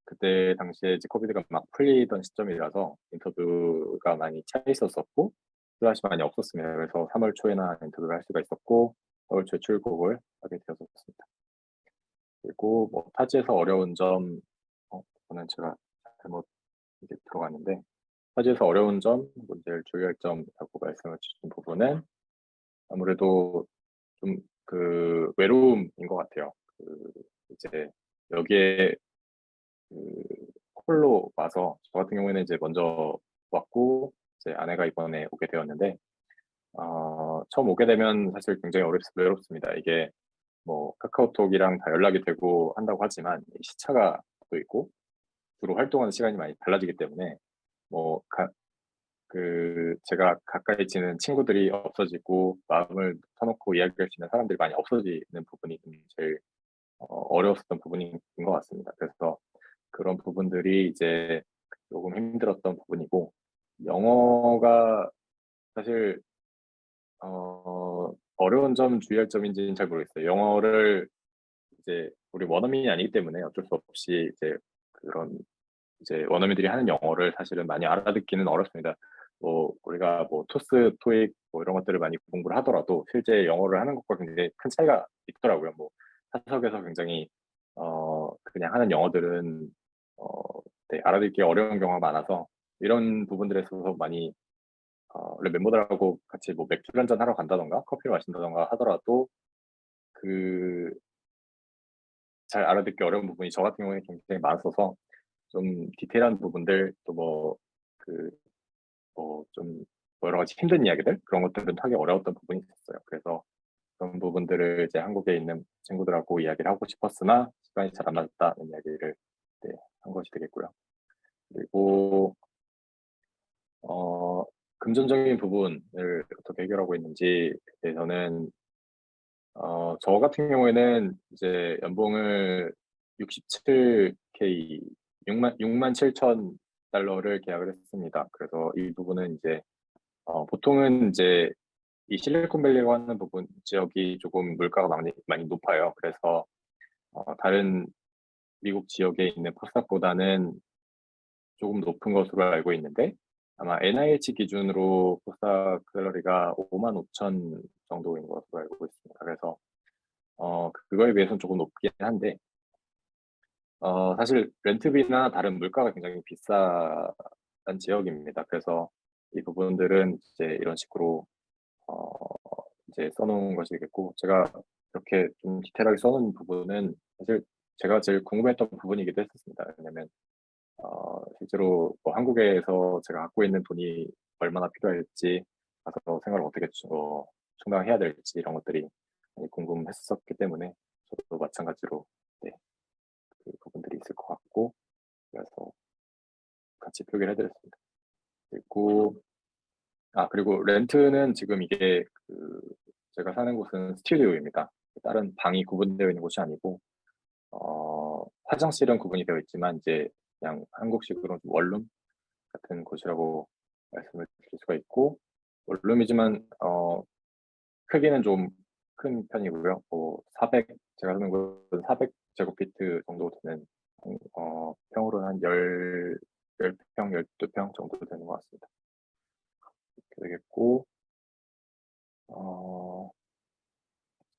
그때 당시에 이제 코비드가 막 풀리던 시점이라서 인터뷰가 많이 차 있었었고 슬롯이 많이 없었습니다. 그래서 3월 초에나 인터뷰를 할 수가 있었고 4월 초에 출국을 하게 되었습니다. 그리고 뭐 타지에서 어려운 점, 저는 제가 잘못 이제 들어갔는데, 타지에서 어려운 점, 문제를 주의할 점이라고 말씀을 주신 부분은 아무래도 좀 그 외로움인 것 같아요. 그 이제 여기에 그 홀로 와서 저 같은 경우에는 이제 먼저 왔고 제 아내가 이번에 오게 되었는데, 처음 오게 되면 사실 굉장히 외롭습니다. 이게 뭐 카카오톡이랑 다 연락이 되고 한다고 하지만 이 시차가 또 있고 주로 활동하는 시간이 많이 달라지기 때문에 뭐 제가 가까이 지는 친구들이 없어지고 마음을 터놓고 이야기할 수 있는 사람들이 많이 없어지는 부분이 좀 제일 어려웠었던 부분인 것 같습니다. 그래서 그런 부분들이 이제 조금 힘들었던 부분이고, 영어가 사실 어려운 점, 주의할 점인지는 잘 모르겠어요. 영어를 이제 우리 원어민이 아니기 때문에 어쩔 수 없이 이제 그런 이제 원어민들이 하는 영어를 사실은 많이 알아듣기는 어렵습니다. 뭐 우리가 뭐 토스, 토익 뭐 이런 것들을 많이 공부를 하더라도 실제 영어를 하는 것과 굉장히 큰 차이가 있더라고요. 뭐 사석에서 굉장히 그냥 하는 영어들은 어, 네, 알아듣기 어려운 경우가 많아서 이런 부분들에 있어서 많이 원래 멤버들하고 같이 뭐 맥주 한잔 하러 간다던가 커피를 마신다던가 하더라도 그 잘 알아듣기 어려운 부분이 저 같은 경우에 굉장히 많았어서 좀 디테일한 부분들 또 좀 여러 가지 힘든 이야기들 그런 것들은 하기 어려웠던 부분이 있었어요. 그래서 그런 부분들을 이제 한국에 있는 친구들하고 이야기를 하고 싶었으나 시간이 잘 안 맞았다는 이야기를 네, 한 것이 되겠고요. 그리고 어, 금전적인 부분을 어떻게 해결하고 있는지에 대해서는 저 같은 경우에는 이제 연봉을 67K 6만 7천 달러를 계약을 했습니다. 그래서 이 부분은 이제 보통은 이제 이 실리콘밸리라고 하는 부분 지역이 조금 물가가 많이 높아요. 그래서 다른 미국 지역에 있는 코스닥보다는 조금 높은 것으로 알고 있는데 아마 NIH 기준으로 코스닥 샐러리가 5만 5천 정도인 것으로 알고 있습니다. 그래서 그거에 비해서는 조금 높긴 한데 사실 렌트비나 다른 물가가 굉장히 비싼 지역입니다. 그래서 이 부분들은 이제 이런 식으로 어, 이제 써놓은 것이겠고 제가 이렇게 좀 디테일하게 써놓은 부분은 사실 제가 제일 궁금했던 부분이기도 했었습니다. 왜냐면 실제로 뭐 한국에서 제가 갖고 있는 돈이 얼마나 필요할지 가서 생활을 어떻게 충당해야 될지 이런 것들이 많이 궁금했었기 때문에 저도 마찬가지로 네, 그 부분들이 있을 것 같고 그래서 같이 표기를 해드렸습니다. 그리고 렌트는 지금 이게 제가 사는 곳은 스튜디오입니다. 다른 방이 구분되어 있는 곳이 아니고 화장실은 구분이 되어 있지만 이제 그냥 한국식으로 좀 원룸 같은 곳이라고 말씀을 드릴 수가 있고 원룸이지만 크기는 좀 큰 편이고요. 400 제가 사는 곳은 400제곱피트 정도 되는 평으로는 한 10평, 12평 정도 되는 것 같습니다. 이렇게 되겠고 어,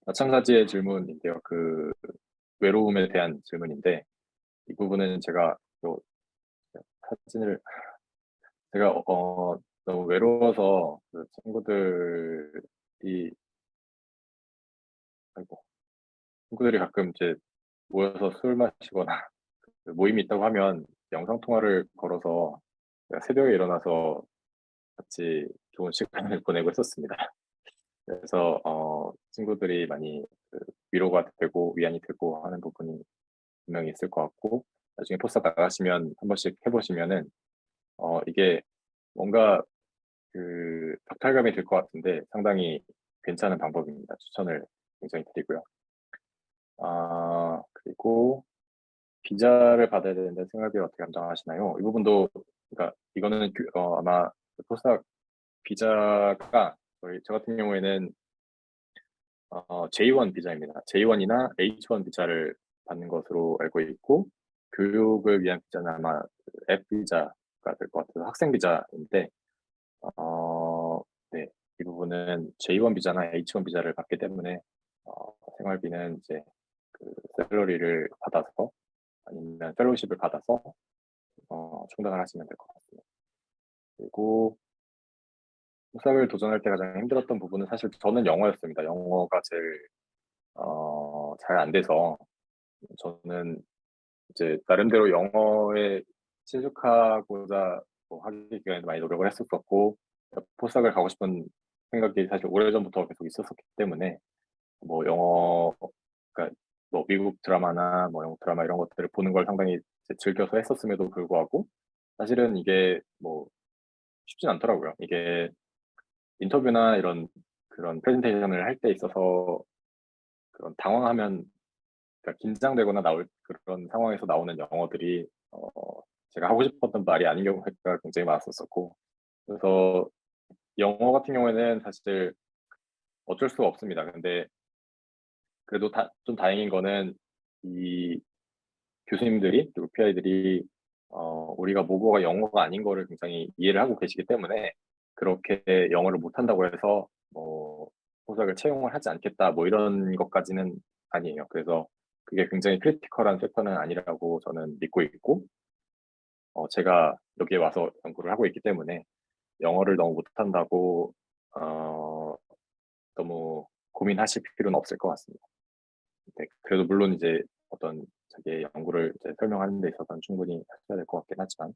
마찬가지의 질문인데요. 그 외로움에 대한 질문인데 이 부분은 제가 요 사진을 제가 너무 외로워서 그 아이고, 친구들이 가끔 이제 모여서 술 마시거나 그 모임이 있다고 하면 영상 통화를 걸어서 제가 새벽에 일어나서 같이 좋은 시간을 보내고 있었습니다. 그래서 친구들이 많이 위로가 되고 위안이 되고 하는 부분이 분명히 있을 것 같고 나중에 포스터 나가시면 한 번씩 해보시면은 이게 뭔가 박탈감이 들 것 같은데 상당히 괜찮은 방법입니다. 추천을 굉장히 드리고요. 그리고 비자를 받아야 되는데 생활비를 어떻게 감당하시나요? 이 부분도 그러니까 이거는 아마 포스닥 비자가 저 같은 경우에는 J1 비자입니다. J1이나 H1 비자를 받는 것으로 알고 있고 교육을 위한 비자는 아마 앱 비자가 될 것 같아서 학생 비자인데 네, 이 부분은 J1 비자나 H1 비자를 받기 때문에 생활비는 이제 그 샐러리를 받아서 아니면 펠로우십을 받아서 충당을 하시면 될 것 같습니다. 그리고 수학을 도전할 때 가장 힘들었던 부분은 사실 저는 영어였습니다. 영어가 제일 잘 안 돼서 저는 이제 나름대로 영어에 친숙하고자 하기 위해 많이 노력을 했었었고 포스닥을 가고 싶은 생각이 사실 오래전부터 계속 있었었기 때문에 뭐 영어 그러니까 뭐 미국 드라마나 뭐 영국 드라마 이런 것들을 보는 걸 상당히 이제 즐겨서 했었음에도 불구하고 사실은 이게 뭐 쉽진 않더라고요. 이게 인터뷰나 이런 그런 프레젠테이션을 할 때 있어서 그런 당황하면 그러니까 긴장되거나 나올 그런 상황에서 나오는 영어들이 제가 하고 싶었던 말이 아닌 경우가 굉장히 많았었고 그래서 영어 같은 경우에는 사실 어쩔 수가 없습니다. 근데 그래도 좀 다행인 거는 이 교수님들이 그리고 PI들이 우리가 모국어가 영어가 아닌 거를 굉장히 이해를 하고 계시기 때문에 그렇게 영어를 못한다고 해서 뭐 호석을 채용을 하지 않겠다 뭐 이런 것까지는 아니에요. 그래서 그게 굉장히 크리티컬한 팩터는 아니라고 저는 믿고 있고 제가 여기에 와서 연구를 하고 있기 때문에 영어를 너무 못한다고 너무 고민하실 필요는 없을 것 같습니다. 네, 그래도 물론 이제 어떤 자기의 연구를 이제 설명하는 데 있어서는 충분히 하셔야 될 것 같긴 하지만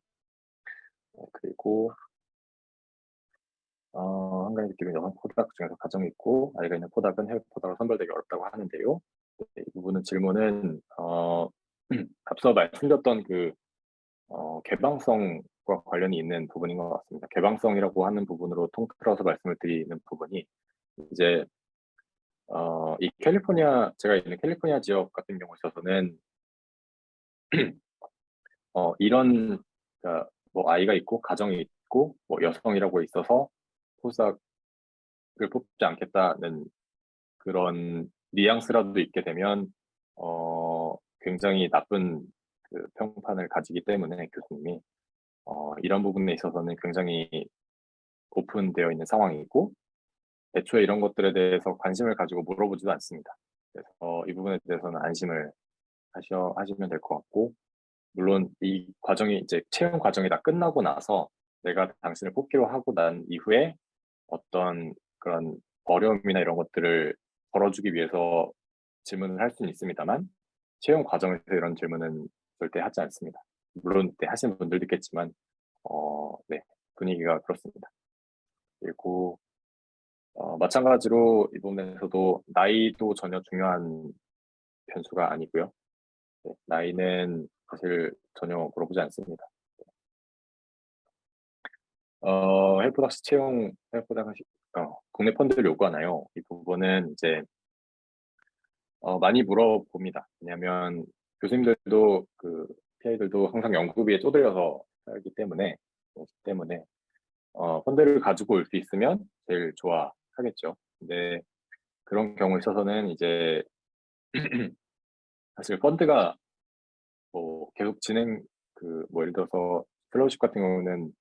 그리고 한 가지 느낌은 여성 포닥 중에서 가정이 있고 아이가 있는 포닥은 해외 포닥으로 선별되기 어렵다고 하는데요. 이 부분은 질문은 앞서 말씀드렸던 그 개방성과 관련이 있는 부분인 것 같습니다. 개방성이라고 하는 부분으로 통틀어서 말씀을 드리는 부분이 이제 이 캘리포니아 제가 있는 캘리포니아 지역 같은 경우에 있어서는 이런 그러니까 뭐 아이가 있고 가정이 있고 뭐 여성이라고 있어서 포스닥을 뽑지 않겠다는 그런 뉘앙스라도 있게 되면 굉장히 나쁜 그 평판을 가지기 때문에 교수님이 이런 부분에 있어서는 굉장히 오픈되어 있는 상황이고 애초에 이런 것들에 대해서 관심을 가지고 물어보지도 않습니다. 그래서 이 부분에 대해서는 안심을 하시면 될 것 같고 물론 이 과정이 이제 채용 과정이 다 끝나고 나서 내가 당신을 뽑기로 하고 난 이후에 어떤 그런 어려움이나 이런 것들을 덜어주기 위해서 질문을 할 수는 있습니다만 채용 과정에서 이런 질문은 절대 하지 않습니다. 물론 네, 하시는 분들도 있겠지만 네, 분위기가 그렇습니다. 그리고 마찬가지로 이 부분에서도 나이도 전혀 중요한 변수가 아니고요. 네, 나이는 사실 전혀 물어보지 않습니다. 헬프닥스 채용, 헬프닥스 국내 펀드를 요구하나요? 이 부분은 이제 많이 물어봅니다. 왜냐하면 교수님들도 그 PI들도 항상 연구비에 쪼들려서 살기 때문에 펀드를 가지고 올 수 있으면 제일 좋아하겠죠. 근데 그런 경우에 있어서는 이제 사실 펀드가 뭐 계속 뭐 예를 들어서 펠로우십 같은 경우는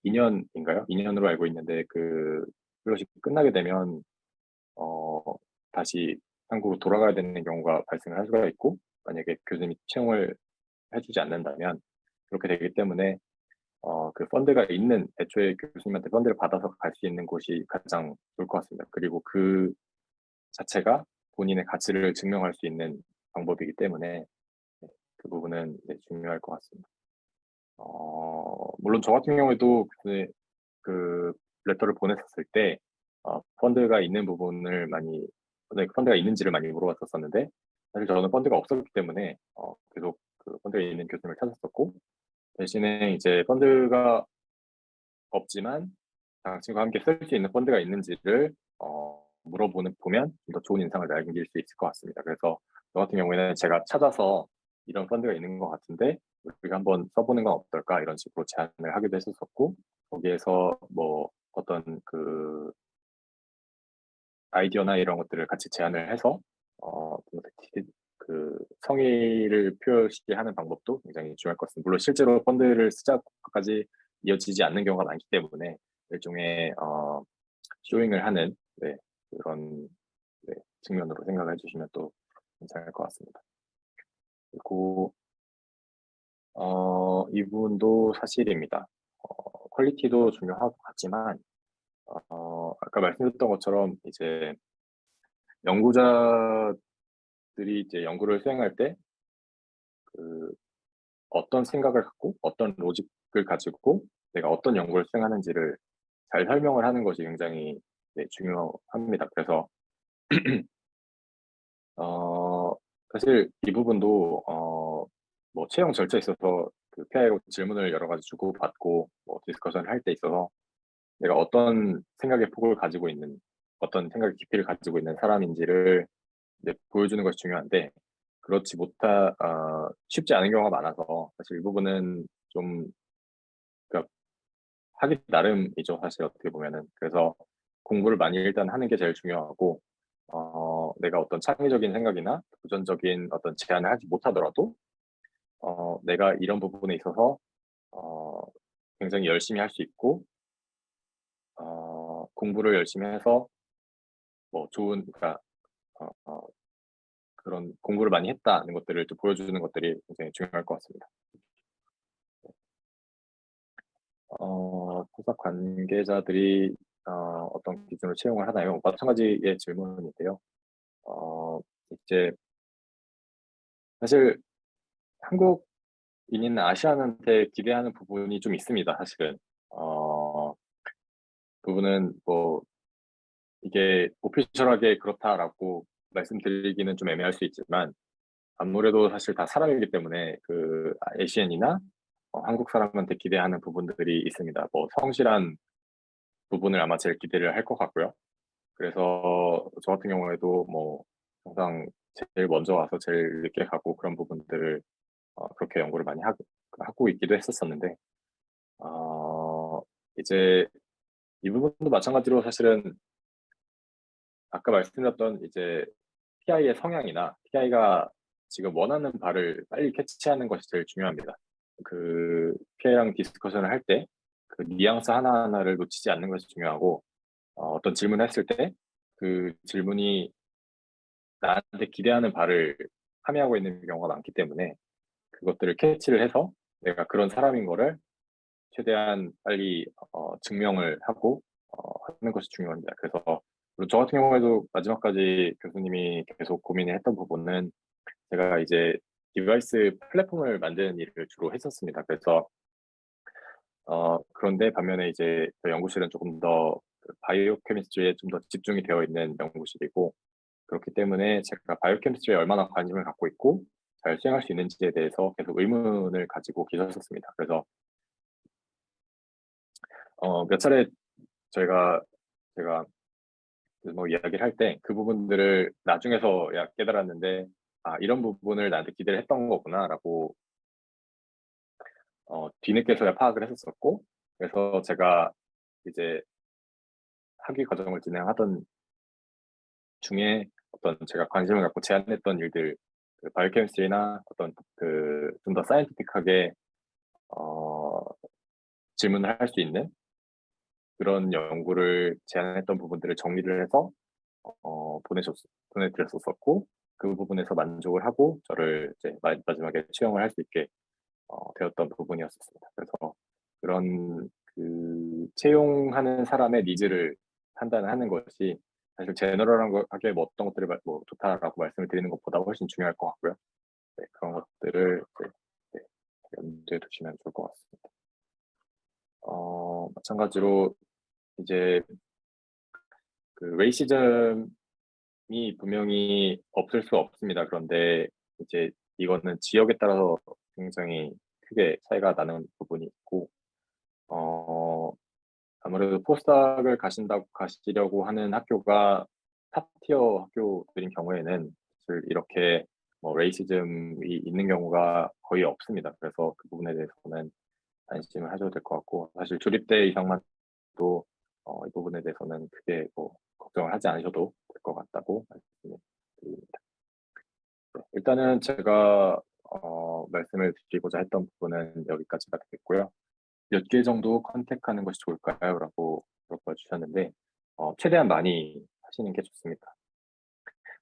2년인가요? 2년으로 알고 있는데 그 펠로우십 끝나게 되면 어, 다시 한국으로 돌아가야 되는 경우가 발생을 할 수가 있고 만약에 교수님이 채용을 해주지 않는다면 그렇게 되기 때문에 그 펀드가 있는 애초에 교수님한테 펀드를 받아서 갈 수 있는 곳이 가장 좋을 것 같습니다. 그리고 그 자체가 본인의 가치를 증명할 수 있는 방법이기 때문에 그 부분은 중요할 것 같습니다. 물론 저 같은 경우에도 그 레터를 보냈었을 때 펀드가 있는 부분을 펀드가 있는지를 많이 물어봤었는데 사실 저는 펀드가 없었기 때문에 계속 그 펀드가 있는 교수님을 찾았었고 대신에 이제 펀드가 없지만 당신과 함께 쓸 수 있는 펀드가 있는지를 보면 좀 더 좋은 인상을 남길 수 있을 것 같습니다. 그래서 저 같은 경우에는 제가 찾아서 이런 펀드가 있는 것 같은데 우리가 한번 써보는 건 어떨까 이런 식으로 제안을 하기도 했었고 거기에서 뭐 어떤 그 아이디어나 이런 것들을 같이 제안을 해서 그 성의를 표시하는 방법도 굉장히 중요할 것 같습니다. 물론 실제로 펀드를 쓰자까지 이어지지 않는 경우가 많기 때문에 일종의 쇼잉을 하는 그런 측면으로 생각을 해주시면 또 괜찮을 것 같습니다. 그리고 이 부분도 사실입니다. 퀄리티도 중요하고 하지만 아까 말씀드렸던 것처럼 이제 연구자들이 이제 연구를 수행할 때 그 어떤 생각을 갖고 어떤 로직을 가지고 내가 어떤 연구를 수행하는지를 잘 설명을 하는 것이 굉장히 중요합니다. 그래서 어, 사실 이 부분도 뭐 채용 절차에 있어서 그 PI하고 질문을 여러 가지 주고받고 뭐 디스커션을 할 때 있어서 내가 어떤 생각의 폭을 가지고 있는 어떤 생각의 깊이를 가지고 있는 사람인지를 이제 보여주는 것이 중요한데 그렇지 쉽지 않은 경우가 많아서 사실 이 부분은 좀 그러니까 하기 나름이죠. 사실 어떻게 보면은 그래서 공부를 많이 일단 하는 게 제일 중요하고 내가 어떤 창의적인 생각이나 도전적인 어떤 제안을 하지 못하더라도 내가 이런 부분에 있어서 어, 굉장히 열심히 할 수 있고 공부를 열심히 해서 뭐 그러니까 어, 어, 그런 공부를 많이 했다는 것들을 좀 보여주는 것들이 굉장히 중요할 것 같습니다. 포사 관계자들이 어떤 기준으로 채용을 하나요? 마찬가지의 질문인데요. 이제 사실 한국인이나 아시안한테 기대하는 부분이 좀 있습니다, 사실은. 어, 부분은 뭐 이게 오피셜하게 그렇다라고 말씀드리기는 좀 애매할 수 있지만 아무래도 사실 다 사람이기 때문에 그 ACN이나 한국 사람한테 기대하는 부분들이 있습니다. 뭐 성실한 부분을 아마 제일 기대를 할 것 같고요. 그래서 저 같은 경우에도 뭐 항상 제일 먼저 와서 제일 늦게 가고 그런 부분들을 그렇게 연구를 많이 하고 있기도 했었었는데 이제 이 부분도 마찬가지로 사실은 아까 말씀드렸던 이제 PI의 성향이나 PI가 지금 원하는 바를 빨리 캐치하는 것이 제일 중요합니다. 그 PI랑 디스커션을 할 때 그 뉘앙스 하나하나를 놓치지 않는 것이 중요하고 어떤 질문을 했을 때 그 질문이 나한테 기대하는 바를 함의하고 있는 경우가 많기 때문에 그것들을 캐치를 해서 내가 그런 사람인 거를 최대한 빨리 증명을 하고 하는 것이 중요합니다. 그래서 그리고 저 같은 경우에도 마지막까지 교수님이 계속 고민을 했던 부분은 제가 이제 디바이스 플랫폼을 만드는 일을 주로 했었습니다. 그래서 그런데 반면에 이제 저 연구실은 조금 더 바이오 케미스트리에 좀 더 집중이 되어 있는 연구실이고 그렇기 때문에 제가 바이오 케미스트리에 얼마나 관심을 갖고 있고 잘 수행할 수 있는지에 대해서 계속 의문을 가지고 계셨었습니다. 그래서 몇 차례 제가 뭐 이야기를 할 때 그 부분들을 나중에서야 깨달았는데 아 이런 부분을 나한테 기대를 했던 거구나라고 뒤늦게서야 파악을 했었었고 그래서 제가 이제 학위 과정을 진행하던 중에 어떤 제가 관심을 갖고 제안했던 일들 그 바이오케미스트리나 어떤 그 좀 더 사이언티픽하게 어 질문을 할 수 있는 그런 연구를 제안했던 부분들을 정리를 해서 보내드렸었고 그 부분에서 만족을 하고 저를 이제 마지막에 채용을 할 수 있게 되었던 부분이었습니다. 그래서 그런 그 채용하는 사람의 니즈를 판단하는 것이 사실 제너럴하게 뭐 어떤 것들이 뭐 좋다라고 말씀을 드리는 것보다 훨씬 중요할 것 같고요. 네, 그런 것들을 이제 네, 염두에 두시면 좋을 것 같습니다. 마찬가지로 이제 그 레이시즘이 분명히 없을 수 없습니다. 그런데 이제 이거는 지역에 따라서 굉장히 크게 차이가 나는 부분이 있고, 어, 아무래도 포스닥을 가시려고 하는 학교가 탑티어 학교들인 경우에는 사실 이렇게 뭐 레이시즘이 있는 경우가 거의 없습니다. 그래서 그 부분에 대해서는 안심을 하셔도 될 것 같고, 사실 조립대 이상만 또 이 부분에 대해서는 크게 뭐 걱정을 하지 않으셔도 될 것 같다고 말씀을 드립니다. 네, 일단은 제가 말씀을 드리고자 했던 부분은 여기까지가 되겠고요. 몇 개 정도 컨택하는 것이 좋을까요? 라고 물어봐 주셨는데 최대한 많이 하시는 게 좋습니다.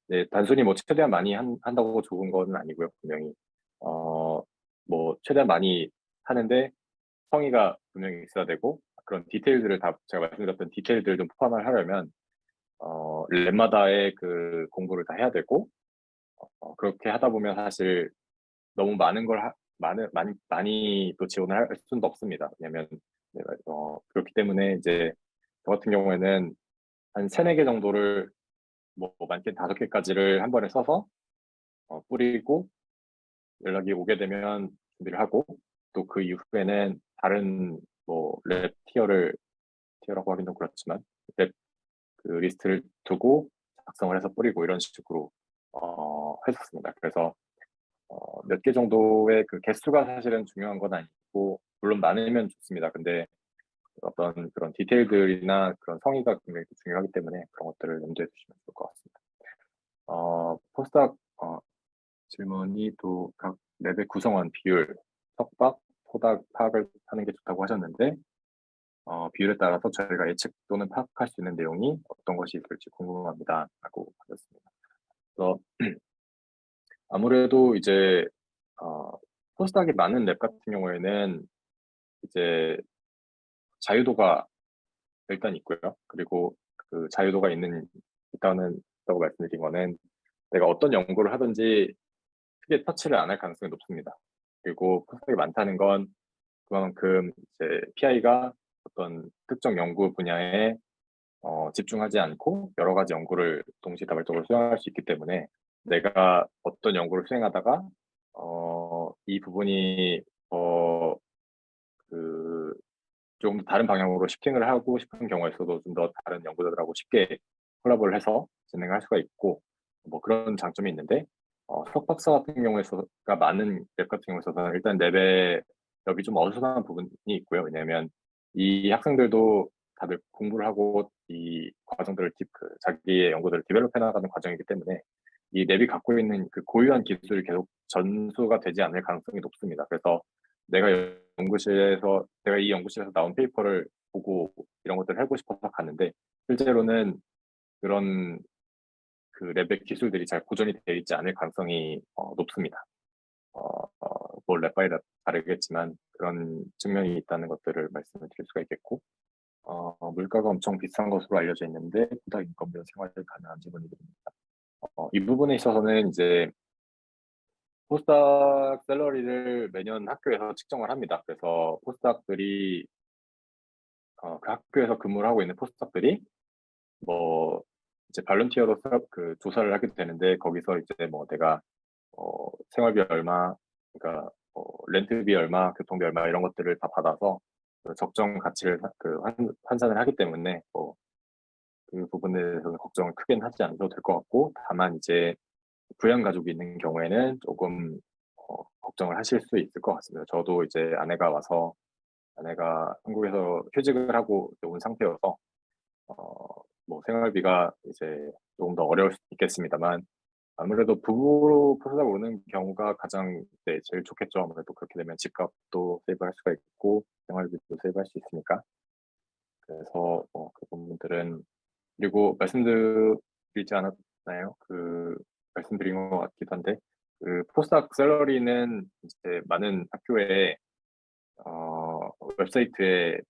네, 단순히 뭐 최대한 많이 한다고 좋은 건 아니고요. 분명히 뭐 최대한 많이 하는데 성의가 분명히 있어야 되고 그런 디테일들을 다 제가 말씀드렸던 디테일들을 좀 포함을 하려면 랩마다의 그 공부를 다 해야 되고 그렇게 하다 보면 사실 너무 많은 걸 많이 또 지원을 할 수는 없습니다. 왜냐면 그렇기 때문에 이제 저 같은 경우에는 한 세네 개 정도를 뭐 많게는 다섯 개까지를 한 번에 써서 뿌리고 연락이 오게 되면 준비를 하고 또 그 이후에는 다른 뭐 랩 티어라고 하긴 좀 그렇지만 랩 그 리스트를 두고 작성을 해서 뿌리고 이런 식으로 했었습니다. 그래서 몇 개 정도의 그 개수가 사실은 중요한 건 아니고 물론 많으면 좋습니다. 근데 어떤 그런 디테일들이나 그런 성의가 굉장히 중요하기 때문에 그런 것들을 염두에 두시면 좋을 것 같습니다. 포스닥 질문이 또 각 랩의 구성원 비율, 석박, 포닥 파악을 하는 게 좋다고 하셨는데 비율에 따라서 저희가 예측 또는 파악할 수 있는 내용이 어떤 것이 있을지 궁금합니다. 라고 하셨습니다. 그래서 아무래도 이제 포스닥이 많은 랩 같은 경우에는 이제 자유도가 일단 있고요. 그리고 그 자유도가 있다고 말씀드린 거는 내가 어떤 연구를 하든지 크게 터치를 안 할 가능성이 높습니다. 그리고 포스닥이 많다는 건 그만큼 이제 PI가 어떤 특정 연구 분야에 집중하지 않고 여러 가지 연구를 동시다발적으로 수행할 수 있기 때문에 내가 어떤 연구를 수행하다가 이 부분이 그 조금 더 다른 방향으로 시팅을 하고 싶은 경우에서도 좀 더 다른 연구자들하고 쉽게 콜라보를 해서 진행을 할 수가 있고 뭐 그런 장점이 있는데 석박사 같은 경우에서가 많은 랩 같은 경우에서는 일단 랩의 랩이 좀 어수선한 부분이 있고요. 왜냐하면 이 학생들도 다들 공부를 하고 이 과정들을 자기의 연구들을 디벨롭해 나가는 과정이기 때문에 이 랩이 갖고 있는 그 고유한 기술이 계속 전수가 되지 않을 가능성이 높습니다. 그래서 내가 이 연구실에서 나온 페이퍼를 보고 이런 것들을 해보고 싶어서 갔는데 실제로는 그런 그 랩의 기술들이 잘 보존이 되어 있지 않을 가능성이 높습니다. 뭐 랩바이 랩 다르겠지만 그런 측면이 있다는 것들을 말씀을 드릴 수가 있겠고 물가가 엄청 비싼 것으로 알려져 있는데 보다 인건비와 생활이 가능한 질문입니다. 이 부분에 있어서는 이제 포스닥 샐러리를 매년 학교에서 측정을 합니다. 그래서 포스닥들이 그 학교에서 근무를 하고 있는 포스닥들이 뭐 이제 발런티어로 그 조사를 하게 되는데 거기서 이제 뭐 내가 생활비 얼마, 그러니까 렌트비 얼마, 교통비 얼마 이런 것들을 다 받아서 그 적정 가치를 환산을 하기 때문에 그 부분에 대해서는 걱정을 크게는 하지 않아도 될 것 같고 다만 이제 부양 가족이 있는 경우에는 조금 걱정을 하실 수 있을 것 같습니다. 저도 이제 아내가 한국에서 휴직을 하고 온 상태여서 뭐 생활비가 이제 조금 더 어려울 수도 있겠습니다만 아무래도 부부로 포스닥 오는 경우가 가장 제일 좋겠죠. 아무래도 그렇게 되면 집값도 세이브할 수가 있고 생활비도 세이브할 수 있으니까. 그래서 그 부분들은 그리고 말씀드리지 않았나요? 말씀드린 것 같기도 한데 그 포스닥 샐러리는 이제 많은 학교에 웹사이트에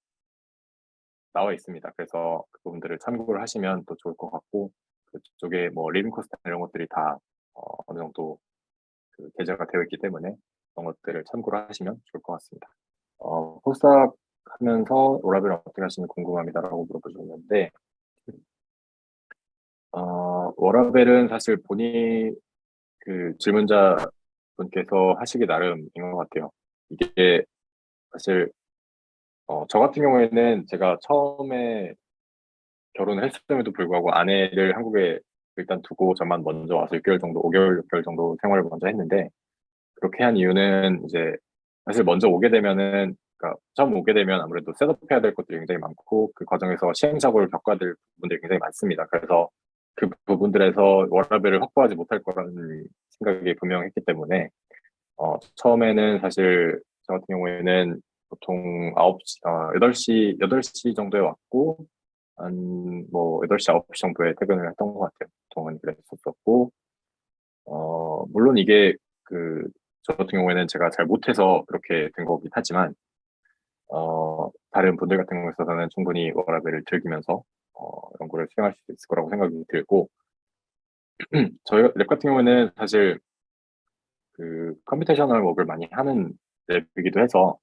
나와 있습니다. 그래서 그 부분들을 참고를 하시면 또 좋을 것 같고 그쪽에 뭐 리빙 코스트 이런 것들이 다 어느 정도 그 게재가 되어 있기 때문에 그런 것들을 참고를 하시면 좋을 것 같습니다. 포스닥 하면서 워라밸 어떻게 하시는지 궁금합니다라고 물어보셨는데 워라밸은 사실 본인 그 질문자 분께서 하시기 나름인 것 같아요. 이게 사실 저 같은 경우에는 제가 처음에 결혼을 했음에도 불구하고 아내를 한국에 일단 두고 저만 먼저 와서 6개월 정도, 5개월, 6개월 정도 생활을 먼저 했는데 그렇게 한 이유는 이제 사실 먼저 오게 되면은 그러니까 처음 오게 되면 아무래도 셋업해야 될 것들이 굉장히 많고 그 과정에서 시행착오를 겪어야 될 부분들이 굉장히 많습니다. 그래서 그 부분들에서 워라밸을 확보하지 못할 거라는 생각이 분명했기 때문에 처음에는 사실 저 같은 경우에는 보통 8시 정도에 왔고 한 뭐 8시, 9시 정도에 퇴근을 했던 것 같아요. 보통은 그랬었고 물론 이게 저 같은 경우에는 제가 잘 못해서 그렇게 된 거긴 하지만 다른 분들 같은 경우에 있어서는 충분히 워라밸을 즐기면서 연구를 수행할 수 있을 거라고 생각이 들고 저희 랩 같은 경우에는 사실 그 컴퓨테이셔널 워크를 많이 하는 랩이기도 해서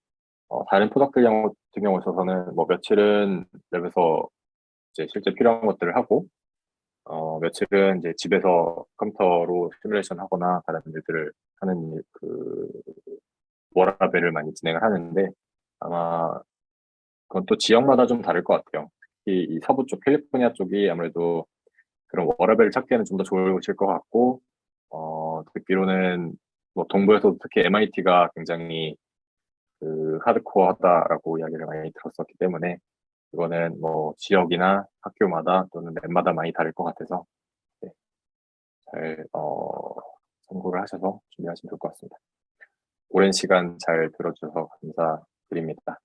다른 프로덕트 같은 경우에 있어서는 뭐 며칠은 랩에서 이제 실제 필요한 것들을 하고 며칠은 이제 집에서 컴퓨터로 시뮬레이션 하거나 다른 일들을 하는 워라밸을 많이 진행을 하는데 아마 그건 또 지역마다 좀 다를 것 같아요. 특히 이 서부 쪽, 캘리포니아 쪽이 아무래도 그런 워라밸을 찾기에는 좀 더 좋으실 것 같고, 듣기로는 뭐 동부에서도 특히 MIT가 굉장히 하드코어하다라고 이야기를 많이 들었었기 때문에 이거는 뭐 지역이나 학교마다 또는 랩마다 많이 다를 것 같아서 네, 잘 참고를 하셔서 준비하시면 좋을 것 같습니다. 오랜 시간 잘 들어주셔서 감사드립니다.